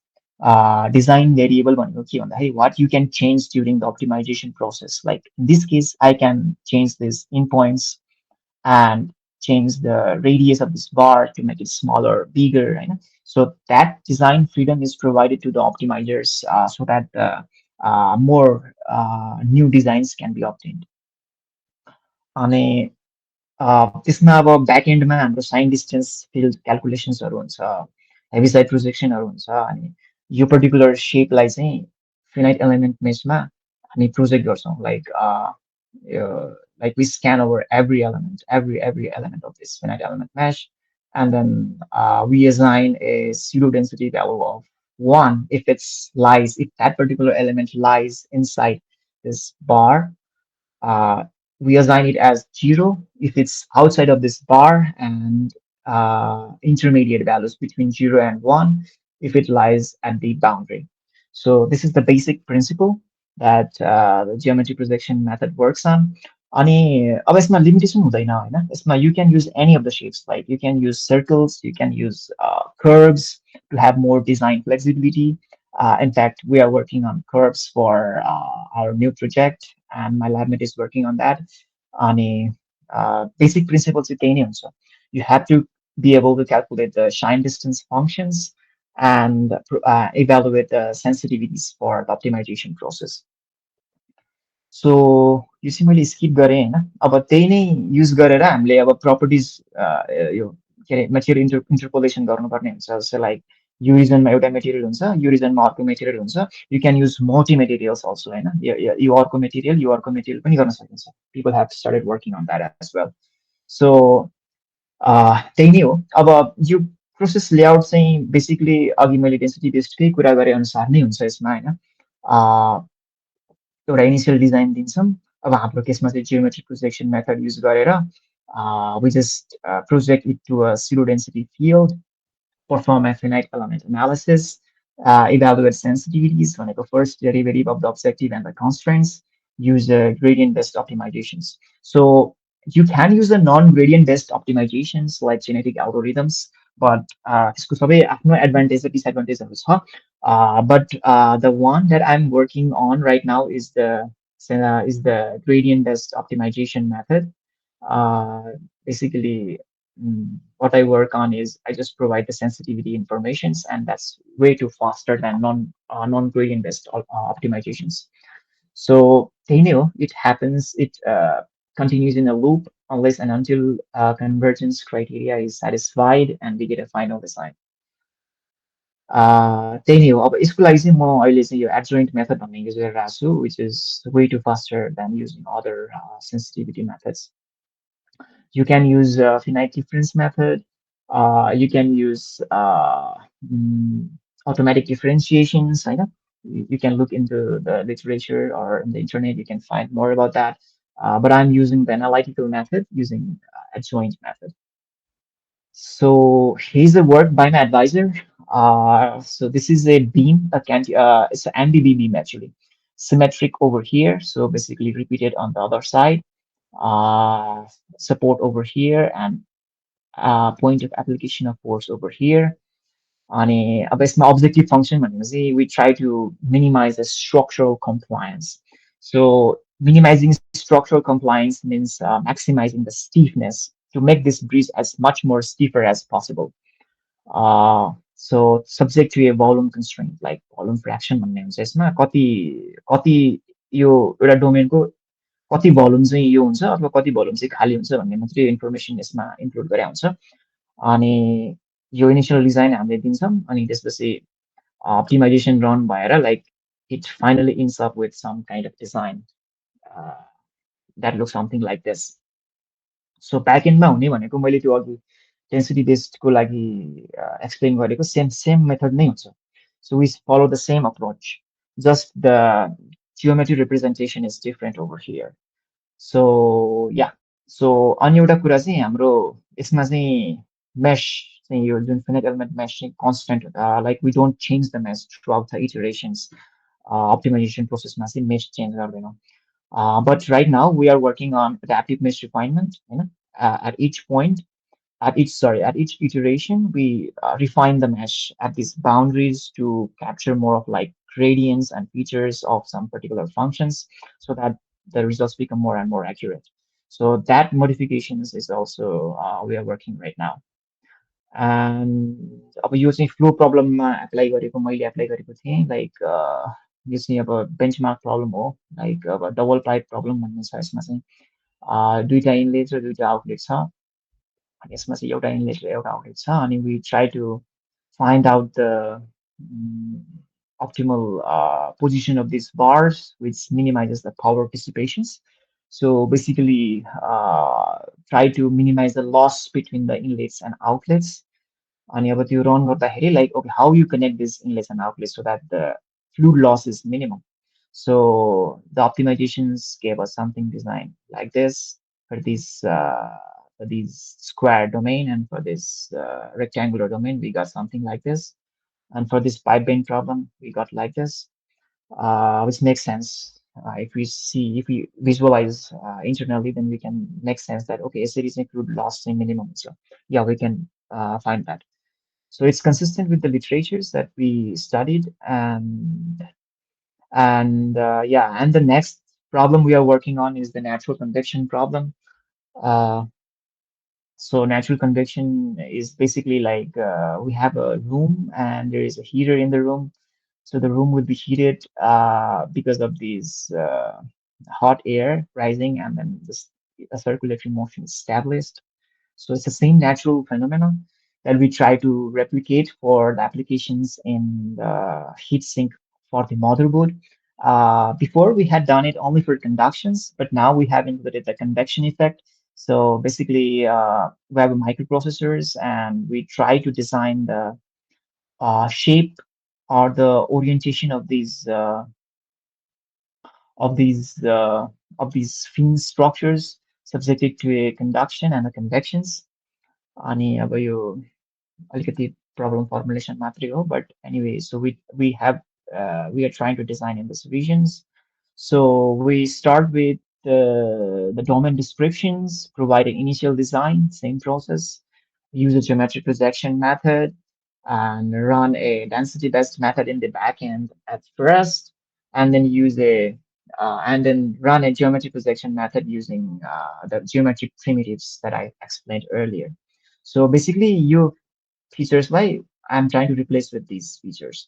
[SPEAKER 1] Design variable भनेको के भन्दाखेरि what you can change during the optimisation process. Like in this case I can change this in points and change the radius of this bar to make it smaller, bigger, right? So that design freedom is provided to the optimizers so that more new designs can be obtained. त्यसमा अब back एन्डमा हाम्रो sign distance field क्यालकुलेसन्सहरू हुन्छ, heavy side प्रोजेक्सनहरू हुन्छ, अनि यो particular सेपलाई चाहिँ finite element मेसमा हामी project गर्छौँ, like we scan over every element of this finite element mesh, and then we assign a pseudo density value of one if that particular element lies inside this bar. uh, we assign it as 0 if it's outside of this bar, and intermediate values between 0 and 1 if it lies at the boundary. So this is the basic principle that the geometry projection method works on. अनि अब यसमा limitation हुँदैन होइन, यसमा you can use any of the shapes, like you can use circles, you can use curves to have more design flexibility. In fact, we are working on curves for our new project, and my lab mate is working on that. अनि basic principle चाहिँ त्यही नै हुन्छ. You have to be able to calculate the shine distance functions and evaluate the sensitivities for the optimization process. सो यो चाहिँ मैले skip गरेँ होइन, अब त्यही नै युज गरेर हामीले अब प्रपर्टिज यो के अरे मेटेरियल इन्टरपोलेसन गर्नुपर्ने हुन्छ, जस्तै लाइक यो रिजनमा एउटा मेटेरियल हुन्छ, यो रिजनमा अर्को मेटेरियल हुन्छ, you can use multi materials also होइन, यो अर्को मेटेरियल पनि गर्न सकिन्छ. People have started working on that as well. So त्यही नै हो. अब यो प्रोसेस लेआउट चाहिँ बेसिकली अघि मैले डेन्सिटी बेस्डकै कुरा गरे अनुसार नै हुन्छ यसमा होइन. एउटा इनिसियल डिजाइन दिन्छौँ. अब हाम्रो केसमा चाहिँ जियोमेट्रिक प्रोजेक्सन मेथड युज गरेर we just project it to a pseudo density field, perform a finite element analysis, evaluate sensitivities भनेको first derivative of the objective and the constraints, use gradient based optimizations. So you can use the non-gradient based optimizations like genetic algorithms, but त्यसको सबै आफ्नो advantage र disadvantageहरू छ. But the one that I'm working on right now is the gradient based optimization method. Basically, what I work on is I just provide the sensitivity informations, and that's way too faster than non-gradient based optimizations. So they know it happens. It continues in a loop unless and until convergence criteria is satisfied and we get a final design. त्यही नै हो. अब यसको लागि चाहिँ म अहिले चाहिँ यो adjoint method भन्ने युज गरिरहेको छु, which is way too faster than using other sensitivity methods. You can use finite difference method. You can use automatic differentiations. I know you can look into the literature or in the internet. You can find more about that. But I'm using the analytical method using adjoint method. So here's the work by my advisor. So this is a beam, it's an MBB beam actually, symmetric over here. So basically repeated on the other side, uh, support over here, and point of application of force over here. अनि अब यसमा objective function भनेको चाहिँ we try to minimize the structural compliance. So minimizing structural compliance means maximizing the stiffness to make this bridge as much more stiffer as possible. So subject to a volume constraint, like volume fraction भन्ने हुन्छ यसमा, कति कति यो एउटा डोमेनको कति volume चाहिँ यो हुन्छ अथवा कति भोल्युम चाहिँ खाली हुन्छ भन्ने मात्रै इन्फर्मेसन यसमा इन्क्लुड गरे हुन्छ. अनि यो इनिसियल डिजाइन हामीले दिन्छौँ, अनि त्यसपछि optimization run भएर like it finally ends up with some kind of design uh, that looks something like this. So backendमा हुने भनेको मैले त्यो अघि डेन्सिटी बेस्डको लागि एक्सप्लेन गरेको सेम मेथड नै हुन्छ. So we follow the same approach, just the geometry representation is different over here. So yeah, so अनि एउटा कुरा चाहिँ हाम्रो यसमा चाहिँ mesh चाहिँ यो जुन finite element mesh चाहिँ constant, like we don't change the mesh throughout the iterations. Optimization processमा चाहिँ mesh change गर्दैनौँ. But right now we are working on adaptive mesh refinement. You know, at each point, at each iteration, we refine the mesh at these boundaries to capture more of like gradients and features of some particular functions, so that the results become more and more accurate. So that modifications is also we are working right now. And अब यो चाहिँ flow प्रब्लममा apply गरेको मैले apply गरेको थिएँ, like यो चाहिँ अब benchmark problem हो, like अब डबल पाइप प्रब्लम भन्ने छ यसमा चाहिँ. दुईटा इनलेट र दुईटा आउटलेट छ अनि यसमा चाहिँ एउटा इनलेट र एउटा आउटलेट छ अनि we try to find out the optimal position of these bars, which minimizes the power dissipations. So basically, try to minimize the loss between the inlets and outlets. अनि अब त्यो रन गर्दाखेरि like okay how you connect these inlets and outlets so that the fluid loss is minimum. So the optimizations gave us something designed like this for these square domain and for this rectangular domain we got something like this and for this pipe bend problem we got like this which makes sense if we visualize internally then we can make sense that okay series include loss in minimum so yeah we can find that so it's consistent with the literatures that we studied and yeah, and the next problem we are working on is the natural convection problem. Uh, so natural convection is basically like we have a room and there is a heater in the room. So the room will be heated because of these hot air rising and then this a circulatory motion is established. So it's the same natural phenomenon that we try to replicate for the applications in the heat sink for the motherboard. Before we had done it only for conductions, but now we have included the convection effect. So basically, we have microprocessors and we try to design the shape or the orientation of these uh, of these fin structures subjected to a conduction and a convections. अनि अब यो अलिकति problem formulation मात्रै हो but anyway so we are trying to design in these regions so we start with the domain descriptions provide an initial design same process use a geometric projection method and run a density based method in the backend at first and then use a and then run a geometric projection method using the geometric primitives that I explained earlier so basically you फिचर्सलाई I am trying to replace with these features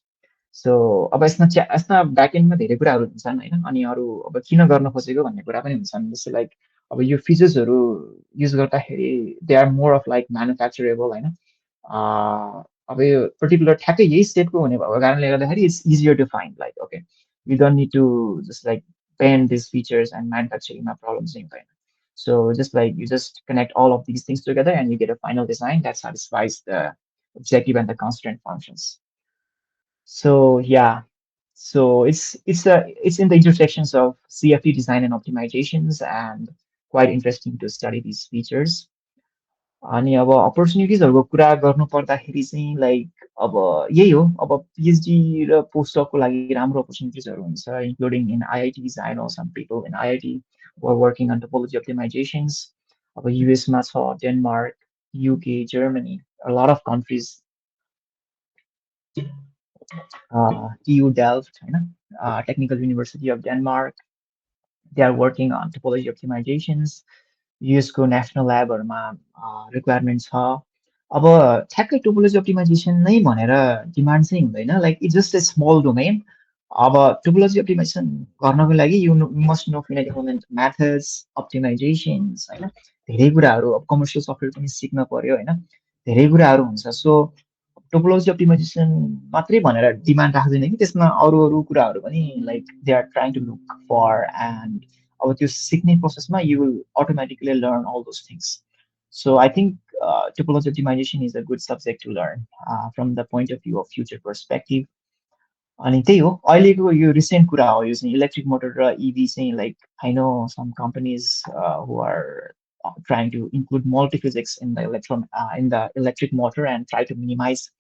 [SPEAKER 1] so अब यसमा ब्याकएन्डमा धेरै कुराहरू हुन्छन् होइन अनि अरू अब किन गर्न खोजेको भन्ने कुरा पनि हुन्छन् जस्तै लाइक अब यो फिचर्सहरू युज गर्दाखेरि they are more of like manufacturable होइन अब यो पर्टिकुलर ठ्याक्कै यही स्टेटको हुने भएको कारणले गर्दाखेरि it's easier to find like okay you don't need to just like pen this features and म्यानुफ्याक्चरिङमा प्रब्लम चाहिँ हुँदैन so just like you just connect all of these things together and you get a final design that satisfies the objective and the constraint functions. So yeah, so it's in the intersections of CFD design and optimizations and quite interesting to study these features. अनि अब अपर्च्युनिटिजहरूको कुरा गर्नु पर्दाखेरि चाहिँ like अब यही हो अब पिएचडी र पोस्टडकको लागि राम्रो अपर्च्युनिटिजहरू हुन्छ including in IITs I know some people in IIT who are working on topology optimizations अब युएसमा छ Denmark UK Germany a lot of countries TU Delft होइन Technical University of Denmark they are working on topology optimizations युएसको national ल्याबहरूमा requirement छ अब ठ्याक्कै topology optimisation नै भनेर डिमान्ड चाहिँ हुँदैन like it's just a small domain अब टोपोलोजी अप्टिमाइजेसन गर्नको लागि you must know finite equivalent methods optimizations होइन धेरै कुराहरू अब कमर्सियल सफ्टवेयर पनि सिक्न पर्यो होइन धेरै कुराहरू हुन्छ सो टोपोलोजी अप्टिमाइजेसन मात्रै भनेर डिमान्ड राख्दैन कि त्यसमा अरू अरू कुराहरू पनि like they are trying to look for and अब त्यो सिक्ने प्रोसेसमा you will automatically learn all those things so I think topology optimization is a good subject to learn from the point of view of future perspective अनि त्यही हो अहिलेको यो recent कुरा हो यो चाहिँ इलेक्ट्रिक मोटर र इभी चाहिँ like I know some companies who are trying to include multi-physics in the electric motor and try to minimize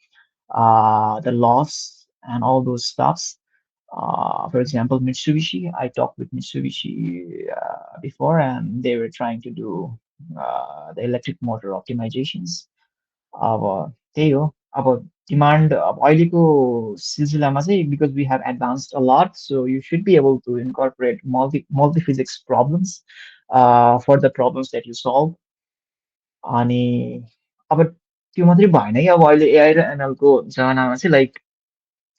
[SPEAKER 1] the loss and all those stuffs. For example, Mitsubishi, I talked with Mitsubishi before, and they were trying to do the electric motor optimizations. अब त्यही हो अब demand अब अहिलेको सिलसिलामा चाहिँ because we have advanced a lot so you should be able to incorporate multi physics problems for the problems that you solve अनि अब त्यो मात्रै भएन कि अब अहिले एआई र एमएलको जमानामा चाहिँ like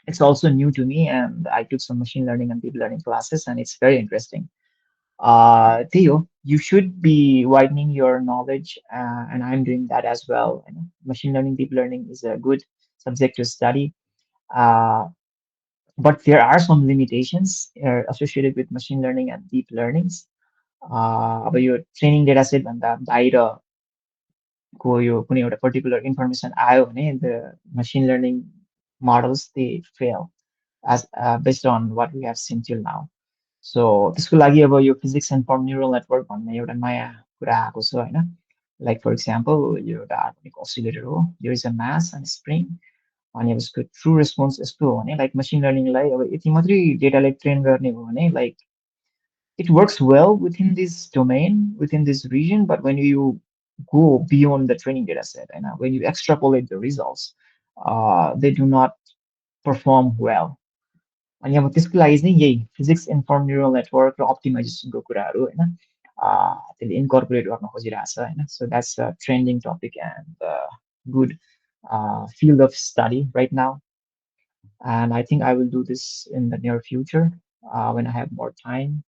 [SPEAKER 1] it's also new to me and I took some machine learning and deep learning classes and it's very interesting त्यही हो, you should be widening your knowledge, and I'm doing that as well. You know, machine learning, deep learning is a good subject to study, uh, but there are some limitations associated with machine learning and deep learnings. अब यो training data set भन्दा बाहिरको यो कुनै एउटा particular information आयो भने the machine learning models they fail as based on what we have seen till now. So त्यसको लागि अब यो फिजिक्स इन्फर्म न्युरल नेटवर्क भन्ने एउटा नयाँ कुरा आएको छ होइन. लाइक फर इक्जाम्पल यो एउटा हार्मोनिक असिलेटर हो, there is a mass and spring, अनि अब यसको ट्रु रेस्पोन्स यस्तो हो भने लाइक मसिन लर्निङलाई अब यति मात्रै डेटालाई ट्रेन गर्ने हो भने like it works well within this domain, within this region, but when you go beyond the training data set and when you extrapolate the results, they do not perform well. अनि अब त्यसको लागि चाहिँ यही physics inform neural network र अप्टिमाइजेसनको कुराहरू होइन त्यसले incorporate गर्न खोजिरहेछ होइन. So that's a trending topic and good field of study right now. And I think I will do this in the near future when I have more time.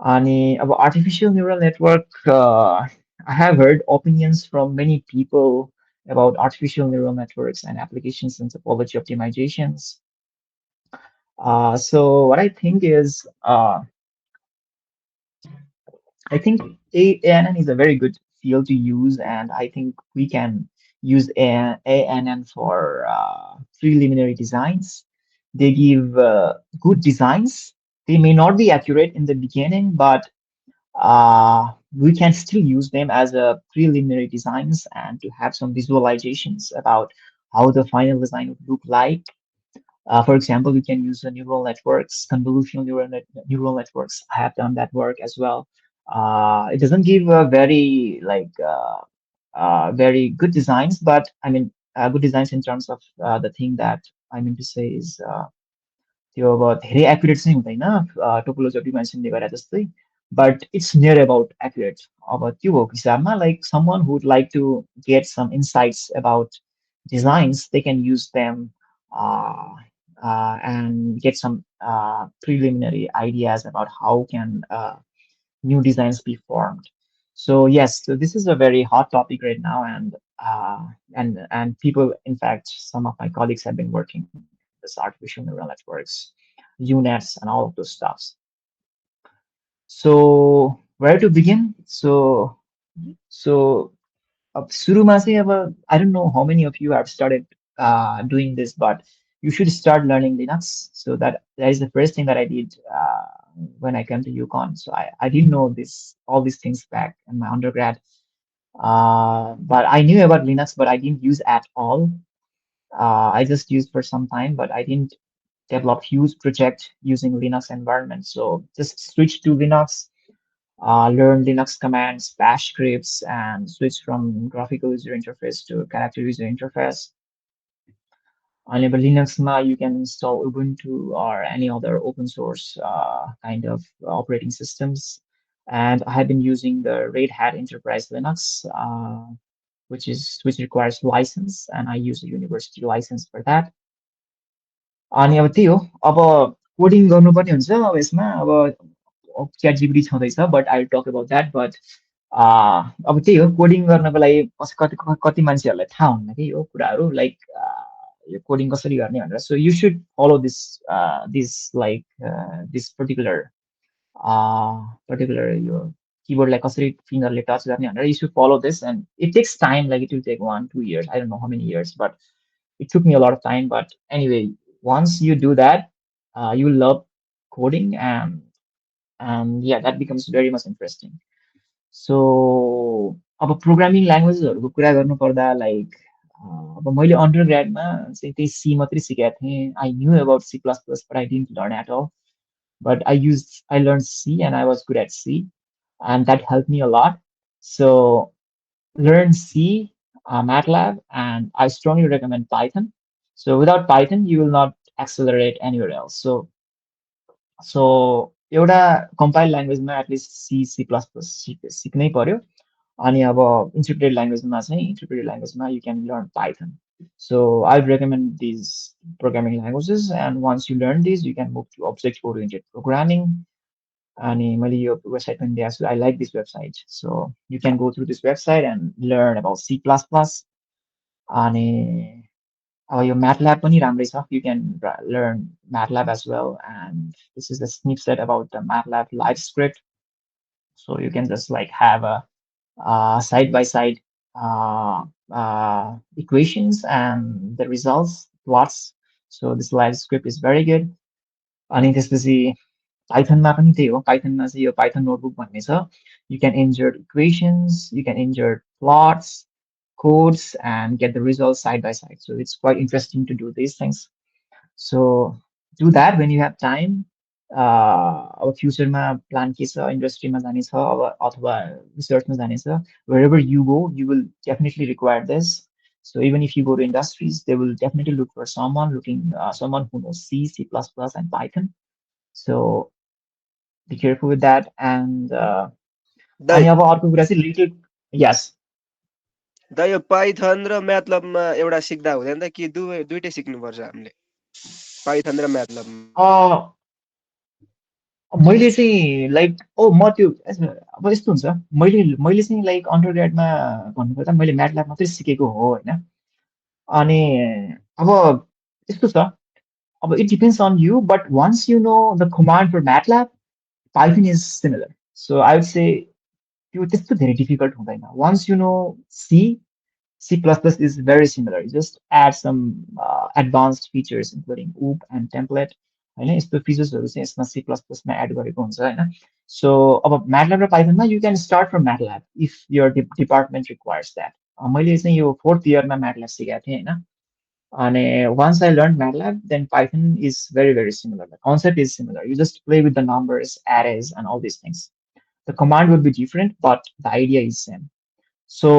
[SPEAKER 1] And about artificial neural network, I have heard opinions from many people about artificial neural networks and applications in topology optimizations. So what I think is, I think ANN is a very good field to use, and I think we can use ANN for preliminary designs. They give good designs. They may not be accurate in the beginning, but we can still use them as a preliminary designs and to have some visualizations about how the final design would look like. For example, we can use the neural networks, convolutional neural networks. I have done that work as well. It doesn't give a very very good designs, but I mean good designs in terms of the thing that I mean to say is त्यो अब धेरै accurate चाहिँ हुँदैन topology अप्टिमाइजेसनले गरे जस्तै, but it's near about accurate. अब त्यो भएको हिसाबमा like someone who would like to get some insights about designs, they can use them uh, and get some preliminary ideas about how can new designs be formed. So yes, so this is a very hot topic right now, and people, in fact, some of my colleagues have been working on this artificial neural networks, UNets, and all of those stuffs. So where to begin? So सुरुमा चाहिँ अब I don't know how many of you have started doing this, but you should start learning Linux. So that is the first thing that I did when I came to UConn. So I didn't know this all these things back in my undergrad. But I knew about Linux, but I didn't use at all. I just used for some time, but I didn't develop huge project using Linux environment. So just switch to Linux, learn Linux commands, bash scripts, and switch from graphical user interface to character user interface. On Linux now, you can install Ubuntu or any other open source kind of operating systems. And I have been using the Red Hat Enterprise Linux, which requires license, and I use a university license for that. अनि अब त्यही हो, अब coding गर्नुपर्ने हुन्छ अब यसमा अब च्याट जिपिटी छँदैछ, but I talk about that. But अब त्यही हो, कोडिङ गर्नको लागि कति कति मान्छेहरूलाई थाहा हुन्न कि यो कुराहरू लाइक यो कोडिङ कसरी गर्ने भनेर. So you should follow this like this particular यो किबोर्डलाई कसरी फिङ्गरले टच गर्ने भनेर. You should follow this and it takes time, like it will take 1-2 years, I don't know how many years, but it took me a lot of time. But anyway, once you do that, you love coding, and yeah, that becomes very much interesting. So अब programming ल्याङ्ग्वेजेसहरूको कुरा गर्नुपर्दा like अब मैले under ग्रेडमा चाहिँ त्यही सी मात्रै सिकेको थिएँ. I knew about C plus plus, but I didn't learn at all. But I learned C and I was good at C, and that helped me a lot. So learn C, MATLAB, and I strongly recommend Python. So without Python, you will not accelerate anywhere else. So एउटा compile ल्याङ्ग्वेजमा at least C plus plus सिक्नै पर्यो. अनि अब इन्टरप्रेटेड ल्याङ्ग्वेजमा you can learn Python. So I recommend these programming languages, and once you learn these, you can move to object-oriented programming. अनि मैले यो website पनि दिएको छु I like this website so you can go through this website and learn about C plus plus अनि अब यो MATLAB पनि राम्रै छ you can learn MATLAB as well and this is the snippet about the MATLAB live script so you can just like have a side by side equations and the results plots so this live script is very good अनि त्यसपछि पाइथनमा पनि त्यही हो पाइथनमा चाहिँ यो Python notebook भन्ने छ you can insert equations you can insert plots codes and get the results side by side so it's quite interesting to do these things so do that when you have time अब फ्युचरमा plan के छ इन्डस्ट्रीमा जाने छ अब अथवा रिसर्चमा जाने छ wherever you go you will definitely require this so even if you go to industries they will definitely look for someone who knows C, C++ and Python so be careful with that and
[SPEAKER 2] दाइ
[SPEAKER 1] अनि अब अर्को कुरा चाहिँ little yes
[SPEAKER 2] दाइ यो Python र म्याथलबमा एउटा सिक्दा हुँदैन त कि दुइटै सिक्नुपर्छ हामीले पाइथन र म्याथलबमा
[SPEAKER 1] अ मैले चाहिँ लाइक ओ म त्यो अब यस्तो हुन्छ मैले चाहिँ लाइक अन्डर ग्रेडमा भन्नुपर्दा मैले म्याटल्याब मात्रै सिकेको हो होइन अनि अब यस्तो छ अब it depends on you but once you know the command for MATLAB Python is similar so I would say त्यो त्यस्तो धेरै डिफिकल्ट हुँदैन once you know C C++ is very similar. You just add some advanced features including OOP and template. होइन यस्तो फिचर्सहरू चाहिँ यसमा C++मा add गरेको हुन्छ होइन सो अब MATLAB र पाइथनमा you can start from MATLAB if your department requires that मैले चाहिँ यो 4th इयरमा MATLAB सिकेको थिएँ होइन अनि once I learned MATLAB then Python is very very similar the concept is similar you just play with the numbers arrays and all these things the command would be different but the idea is same so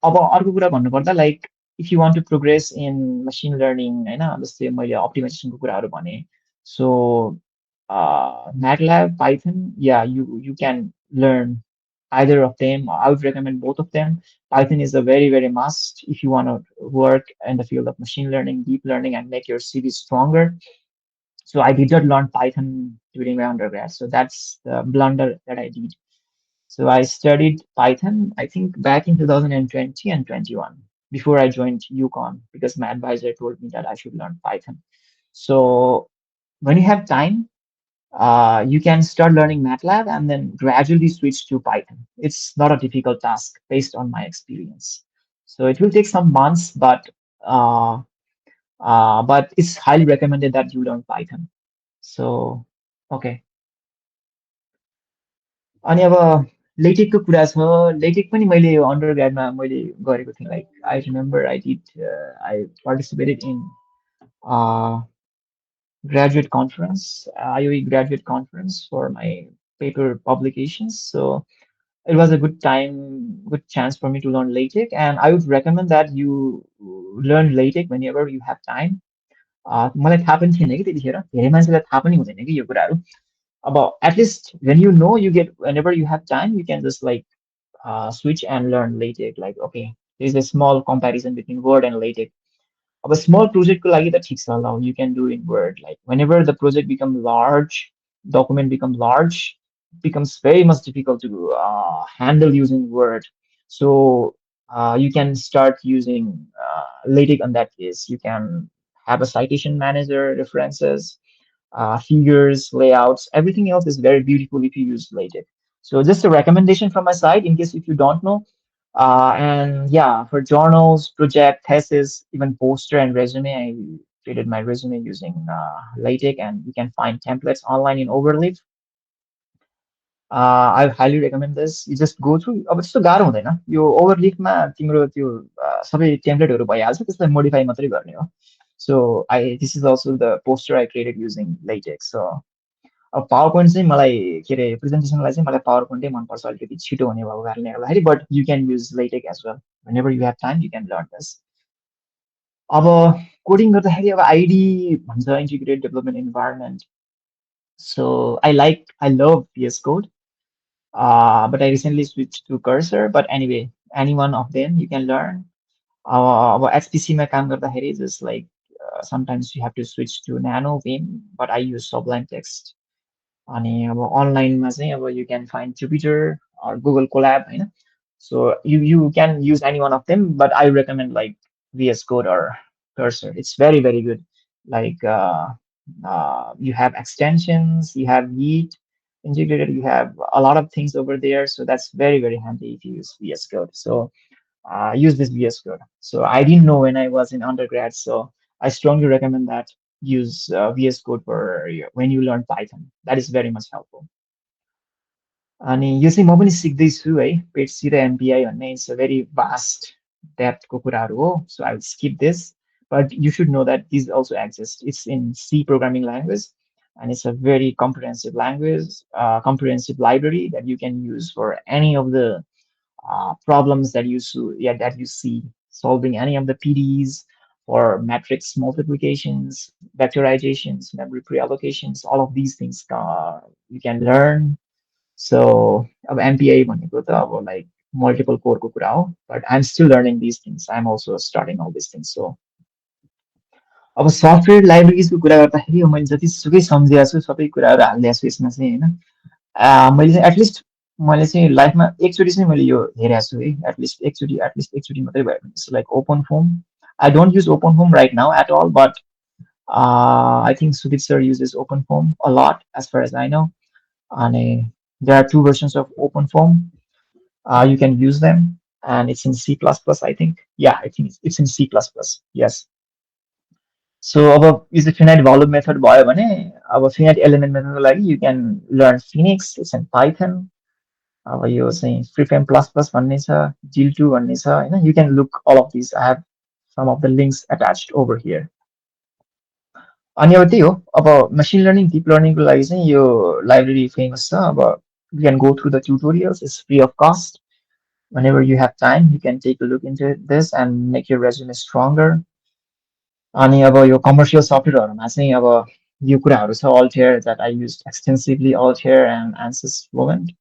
[SPEAKER 1] अब अर्को कुरा भन्नुपर्दा like if you want to progress in machine learning होइन जस्तै मैले अप्टिमाइजेसनको कुराहरू भने सो MATLAB Python yeah you can learn either of them I would recommend both of them Python is a very very must if you want to work in the field of machine learning deep learning and make your CV stronger so I did not learn Python during my undergrad so that's the blunder that I did so I studied Python, I think back in 2020 and 21 before I joined UConn because my advisor told me that I should learn Python. So when you have time, you can start learning MATLAB and then gradually switch to Python. It's not a difficult task based on my experience. So it will take some months, uh, but it's highly recommended that you learn Python. So okay. अनि अब लेटेकको कुरा छ LaTeX पनि मैले under ग्रेडमा मैले गरेको थिएँ like I remember I did I participated in graduate conference IOE graduate conference for my paper publications so it was a good time good chance for me to learn LaTeX and I would recommend that you learn LaTeX whenever you have time मलाई थाहा पनि थिएन कि त्यतिखेर धेरै मान्छेलाई थाहा पनि हुँदैन कि यो कुराहरू अब at least when you know you get whenever you have time you can just like switch and learn LaTeX. Like, okay, there's a small comparison between Word and LaTeX. अब small project को लागि त ठिक छ ल you can do in Word. Like whenever the project become large, document become large, it becomes very much difficult to handle using Word. So you can start using LaTeX on that case. You can have a citation manager, references, figures, layouts, everything else is very beautiful if you use LaTeX. So just a recommendation from my side in case if you don't know. And yeah, for journals, project, thesis, even poster and resume, I created my resume using LaTeX and you can find templates online in Overleaf. I highly recommend this. You just go through अब त्यस्तो गाह्रो हुँदैन यो ओभरलिफमा तिम्रो त्यो सबै टेम्प्लेटहरू भइहाल्छ त्यसलाई modify मात्रै गर्ने हो so I this is also the poster I created using LaTeX so अब पावर पोइन्ट चाहिँ मलाई के अरे प्रेजेन्टेसनलाई चाहिँ मलाई पावर पोइन्टै मनपर्छ अलिकति छिटो हुने भएको कारणले गर्दाखेरि but you can use LaTeX as well whenever you have time you can learn this अब कोडिङ गर्दाखेरि अब आइडी भन्छ integrated development environment so I love VS Code but I recently switched to Cursor but anyway any one of them you can learn अब XPC मा काम गर्दाखेरि just like sometimes you have to switch to Nano Vim but I use Sublime Text
[SPEAKER 3] अनि अब अनलाइनमा चाहिँ अब you can find Jupyter or Google Colab होइन so you can use any one of them but I recommend like VS Code or Cursor. It's very good. Like you have extensions, you have Yeet integrated, you have a lot of things over there, so that's very handy if you use VS Code. So use this VS Code. So I didn't know when I was in undergrad, so I strongly recommend that use VS Code for when you learn Python. That is very much helpful. अनि यो चाहिँ म पनि सिक्दैछु है पेटसी र एमपिआई भन्ने it's a very vast डेप्थको कुराहरू हो so I will skip this but you should know that this also exist it's in C programming language and it's a very comprehensive language, comprehensive library that you can use for any of the problems that that you see solving any of the PDEs or matrix multiplications, vectorizations, memory pre-allocations, all of these things you can learn. So अब MPI भनेको त अब like multiple core को कुरा हो but I'm still learning these things. I'm also starting all these things. So अब software लाइब्रेरिजको कुरा गर्दाखेरि मैले जतिसुकै सम्झेको छु सबै कुराहरू हालिदिएको छु यसमा चाहिँ होइन मैले चाहिँ एटलिस्ट मैले चाहिँ लाइफमा एकचोटि चाहिँ मैले यो हेरेको छु है एटलिस्ट एकचोटि मात्रै भयो भने like open foam I don't use open foam right now at Al but I think Sudhir sir uses OpenFOAM a lot as far as I know. And there are two versions of OpenFOAM. You can use them, and it's in C++, I think. Yeah, I think it's in C++. Yes. So अब is the finite volume method भयो भने अब finite element method को लागि you can learn Phoenix, it's in Python. अब यो चाहिँ FreeFrame++ भन्ने छ, Gil2 भन्ने छ होइन. You can look all of these. I have some of the links attached over here. अनि अब त्यही हो अब मसिन लर्निङ डिप लर्निङको लागि चाहिँ यो लाइब्रेरी फेमस छ अब you can go through the tutorials. It's free of cost. Whenever you have time, you can take a look into this and make your resume stronger. अनि अब यो कमर्सियल सफ्टवेयरहरूमा चाहिँ अब यो कुराहरू छ Altair that I used extensively, Altair and ANSYS Fluent.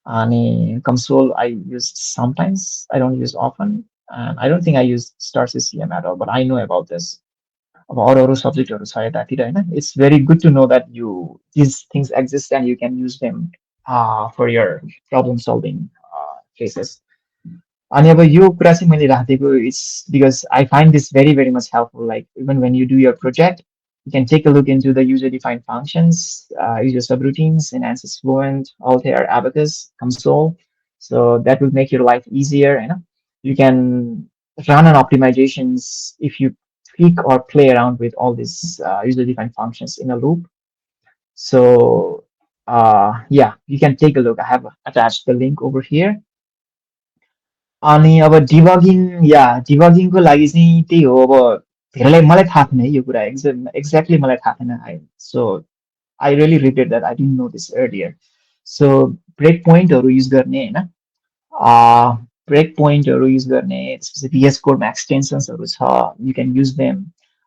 [SPEAKER 3] अनि console I used sometimes. I don't use often. And I don't think I use Star CCM at all, but I know about this. अब अरू सब्जेक्टहरू छ यतातिर होइन it's very good to know that you these things exist and you can use them for your problem solving cases अनि अब यो कुरा चाहिँ मैले राखिदिएको it's because I find this very much helpful like even when you do your project you can take a look into the user-defined functions, user subroutines in ANSYS Fluent, Altair, Abacus, Console. So that will make your life easier. You can run on optimizations if you tweak or play around with all these user-defined functions in a loop. So yeah, you can take a look. I have attached the link over here. अनि अब debugging या डिबगिङको लागि चाहिँ त्यही हो अब धेरैलाई मलाई थाहा थिएन है यो कुरा एक्ज्याक्टली मलाई थाहा थिएन so I really regret that I didn't know this earlier so break पोइन्टहरू युज गर्ने होइन ब्रेक पोइन्टहरू युज गर्ने त्यसपछि भिएस कोडमा एक्सटेन्सन्सहरू छ यु क्यान युज देम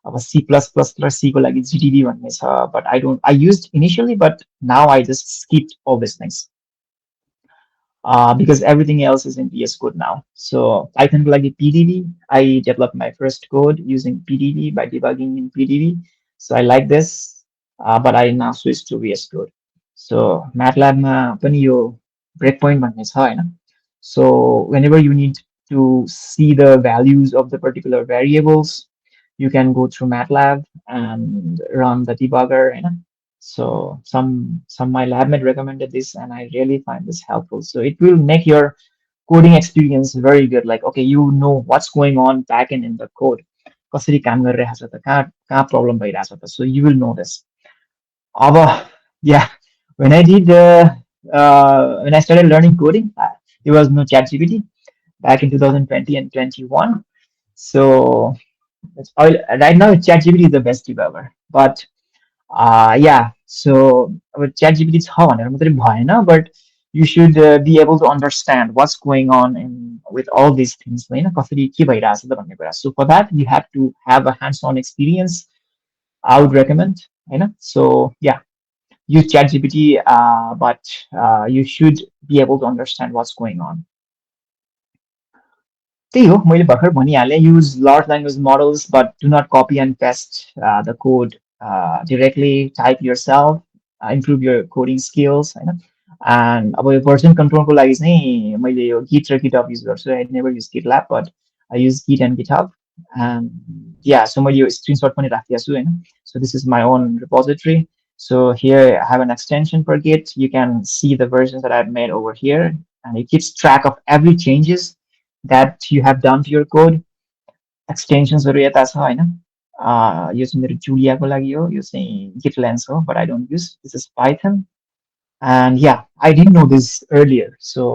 [SPEAKER 3] अब सी प्लस प्लस र सीको लागि जिटिबी भन्ने छ but I use initially but now I just skip Al this things because everything else is in VS Code now. So Python like PDB, I developed my first code using PDB by debugging in PDB. So I like this, but I now switched to VS Code. So MATLAB पनि यो breakpoint भन्ने छ हैन. So whenever you need to see the values of the particular variables, you can go through MATLAB and run the debugger. So some my labmate recommended this, and I really find this helpful. So it will make your coding experience very good. Like okay, you know what's going on back in the code. कसरी काम गरिरहेको छ त कहाँ problem भइरहेछ त. So you will know this. अब yeah, when I did when I started learning coding, there was no ChatGPT back in 2020 and 21. So right now ChatGPT is the best debugger, but yeah, so अब ChatGPT छ भनेर मात्रै भएन, but you should be able to understand what's going on with all these things होइन कसरी के भइरहेछ त भन्ने कुरा. So for that you have to have a hands-on experience. I would recommend होइन. So yeah, use ChatGPT, but you should be able to understand what's going on. त्यही हो मैले भर्खर भनिहालेँ use large language models but do not copy and paste the code directly type yourself improve your coding skills होइन and अब यो version control को लागि चाहिँ मैले यो Git र GitHub use गर्छु I never use GitLab but I use Git and GitHub and yeah so मैले यो screenshot पनि राखिदिएको छु होइन so this is my own repository so here I have an extension for Git you can see the versions that I've made over here and it keeps track of every changes that you have done to your code एक्सटेन्सन्सहरू यता छ होइन यो चाहिँ मेरो जुलियाको लागि हो यो चाहिँ GitLens हो but I don't use this is Python and yeah I didn't know this earlier so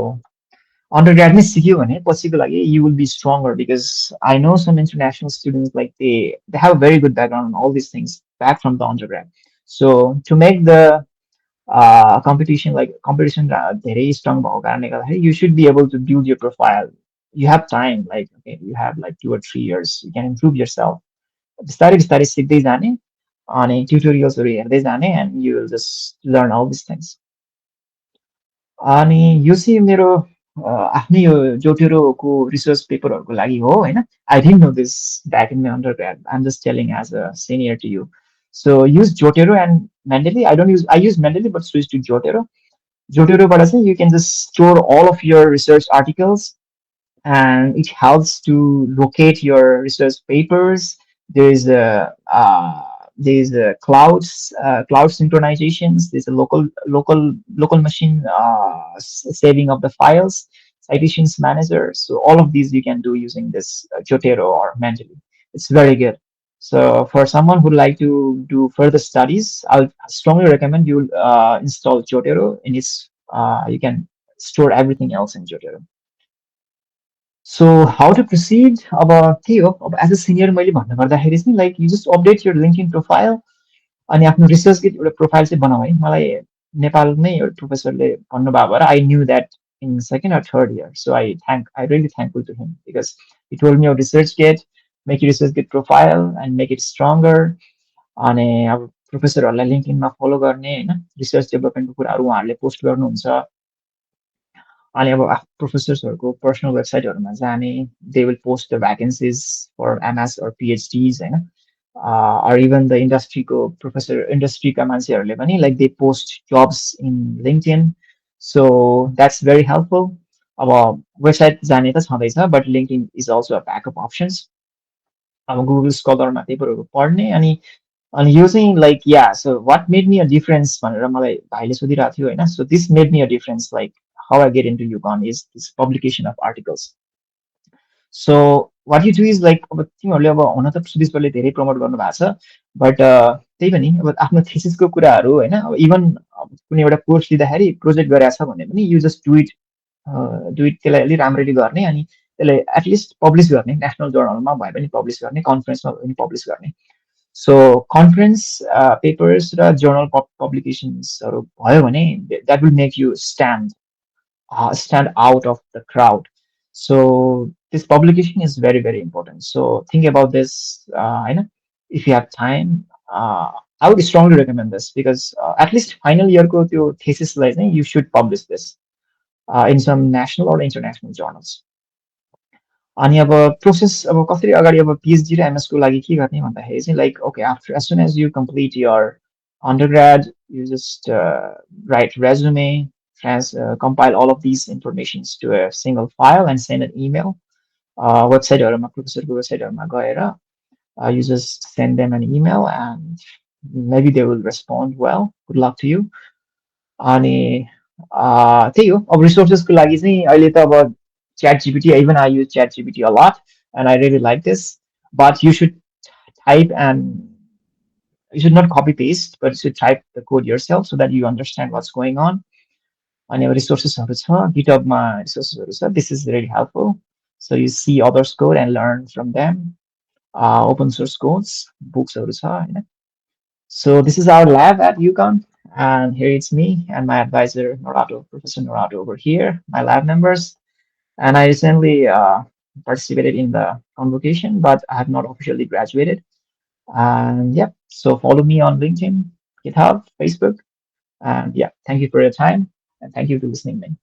[SPEAKER 3] undergrad नै सिक्यो भने पछिको लागि you will be stronger because I know some international students like they have a very good background on all this things back from the undergrad so to make the competition धेरै strong भएको कारणले गर्दाखेरि you should be able to build your profile you have time like okay you have like 2 or 3 years you can improve yourself बिस्तारै बिस्तारै सिक्दै जाने अनि ट्युटोरियल्सहरू हेर्दै जाने and you will just learn all these things अनि यो चाहिँ मेरो आफ्नै यो जोटेरोको रिसर्च पेपरहरूको लागि हो होइन I didn't know this back in my undergrad I am just telling as a senior to you so use Zotero and Mendeley I use Mendeley but switch to Zotero जोटेरोबाट चाहिँ you can just store all of your research articles and it helps to locate your research papers. There's a clouds cloud synchronizations. There's a local machine saving of the files, citations manager. So all of these you can do using this Jotero or Mendeley. It's very good. So for someone who'd like to do further studies, I would strongly recommend you install Jotero. In its you can store everything else in Jotero. So how to proceed अब त्यही हो अब as a senior मैले भन्नु पर्दाखेरि चाहिँ like you just update your LinkedIn profile अनि आफ्नो रिसर्च गेट एउटा प्रोफाइल चाहिँ बनाऊ है मलाई नेपालमै एउटा प्रोफेसरले भन्नुभयो भएर I knew that in second or third year so I really thankful to him because he told me your research get make your research get profile and make it stronger अनि अब प्रोफेसरहरूलाई लिङ्कडिनमा फलो गर्ने होइन रिसर्च डेभलपमेन्टको कुराहरू उहाँहरूले post गर्नुहुन्छ अनि अब प्रोफेसर्सहरूको personal वेबसाइटहरूमा जाने they will post the vacancies for MS or PhDs होइन or even the इन्डस्ट्रीको प्रोफेसर इन्डस्ट्रीका मान्छेहरूले पनि like they post jobs in LinkedIn so that's very helpful अब वेबसाइट जाने त छँदैछ but LinkedIn is also a backup options अब गुगल स्कलरमा पेपरहरू पढ्ने अनि यो चाहिँ लाइक या सो वाट मेड मी अ डिफरेन्स भनेर मलाई भाइले सोधिरहेको थियो होइन so this made me a difference like how I get into UConn is this publication of articles so what you do is like अब तिमीहरूले अब हुन त सुदेशले धेरै प्रमोट गर्नु भएको छ बट त्यही पनि अब आफ्नो थेसिसको कुराहरू होइन अब इभन कुनै एउटा कोर्स लिँदाखेरि प्रोजेक्ट गरेछ भने पनि यु जस्ट डु इट त्यसलाई अलिक राम्ररी गर्ने अनि त्यसलाई एटलिस्ट पब्लिस गर्ने नेसनल जर्नलमा भए पनि पब्लिस गर्ने कन्फरेन्समा भए पनि पब्लिस गर्ने सो कन्फरेन्स पेपर्स र जर्नल पब्लिकेसन्सहरू भयो भने that will make you stand out of the crowd. So this publication is very, very important. So think about this. I know if you have time, I would strongly recommend this because at least final year ko त्यो thesis लाई चाहिँ you should publish this in some national or international journals. अनि अब process अब कसरी अगाडि अब PhD र MS को लागि के गर्ने भन्दाखेरि चाहिँ like okay after as soon as you complete your undergrad you just write resume compile all of these informations to a single file and send an email वेबसाइटहरुमा प्रोफेसरको वेबसाइटहरुमा गएर you just send them an email and maybe they will respond well good luck to you अनि त्यही हो अब रिसोर्सेसको लागि चाहिँ अहिले त अब ChatGPT even I use ChatGPT a lot and I really like this but you should type and you should not copy paste but you should type the code yourself so that you understand what's going on अनि अब रिसोर्सेसहरु छ गिटहबमा रिसोर्सेसहरु छ this is really helpful so you see others code and learn from them open source codes booksहरु छ हैन so this is our lab at UConn and here it's me and my advisor Norato Professor Norato over here my lab members and I recently participated in the convocation but I have not officially graduated and yeah so follow me on LinkedIn GitHub Facebook and yeah thank you for your time and thank you for listening to me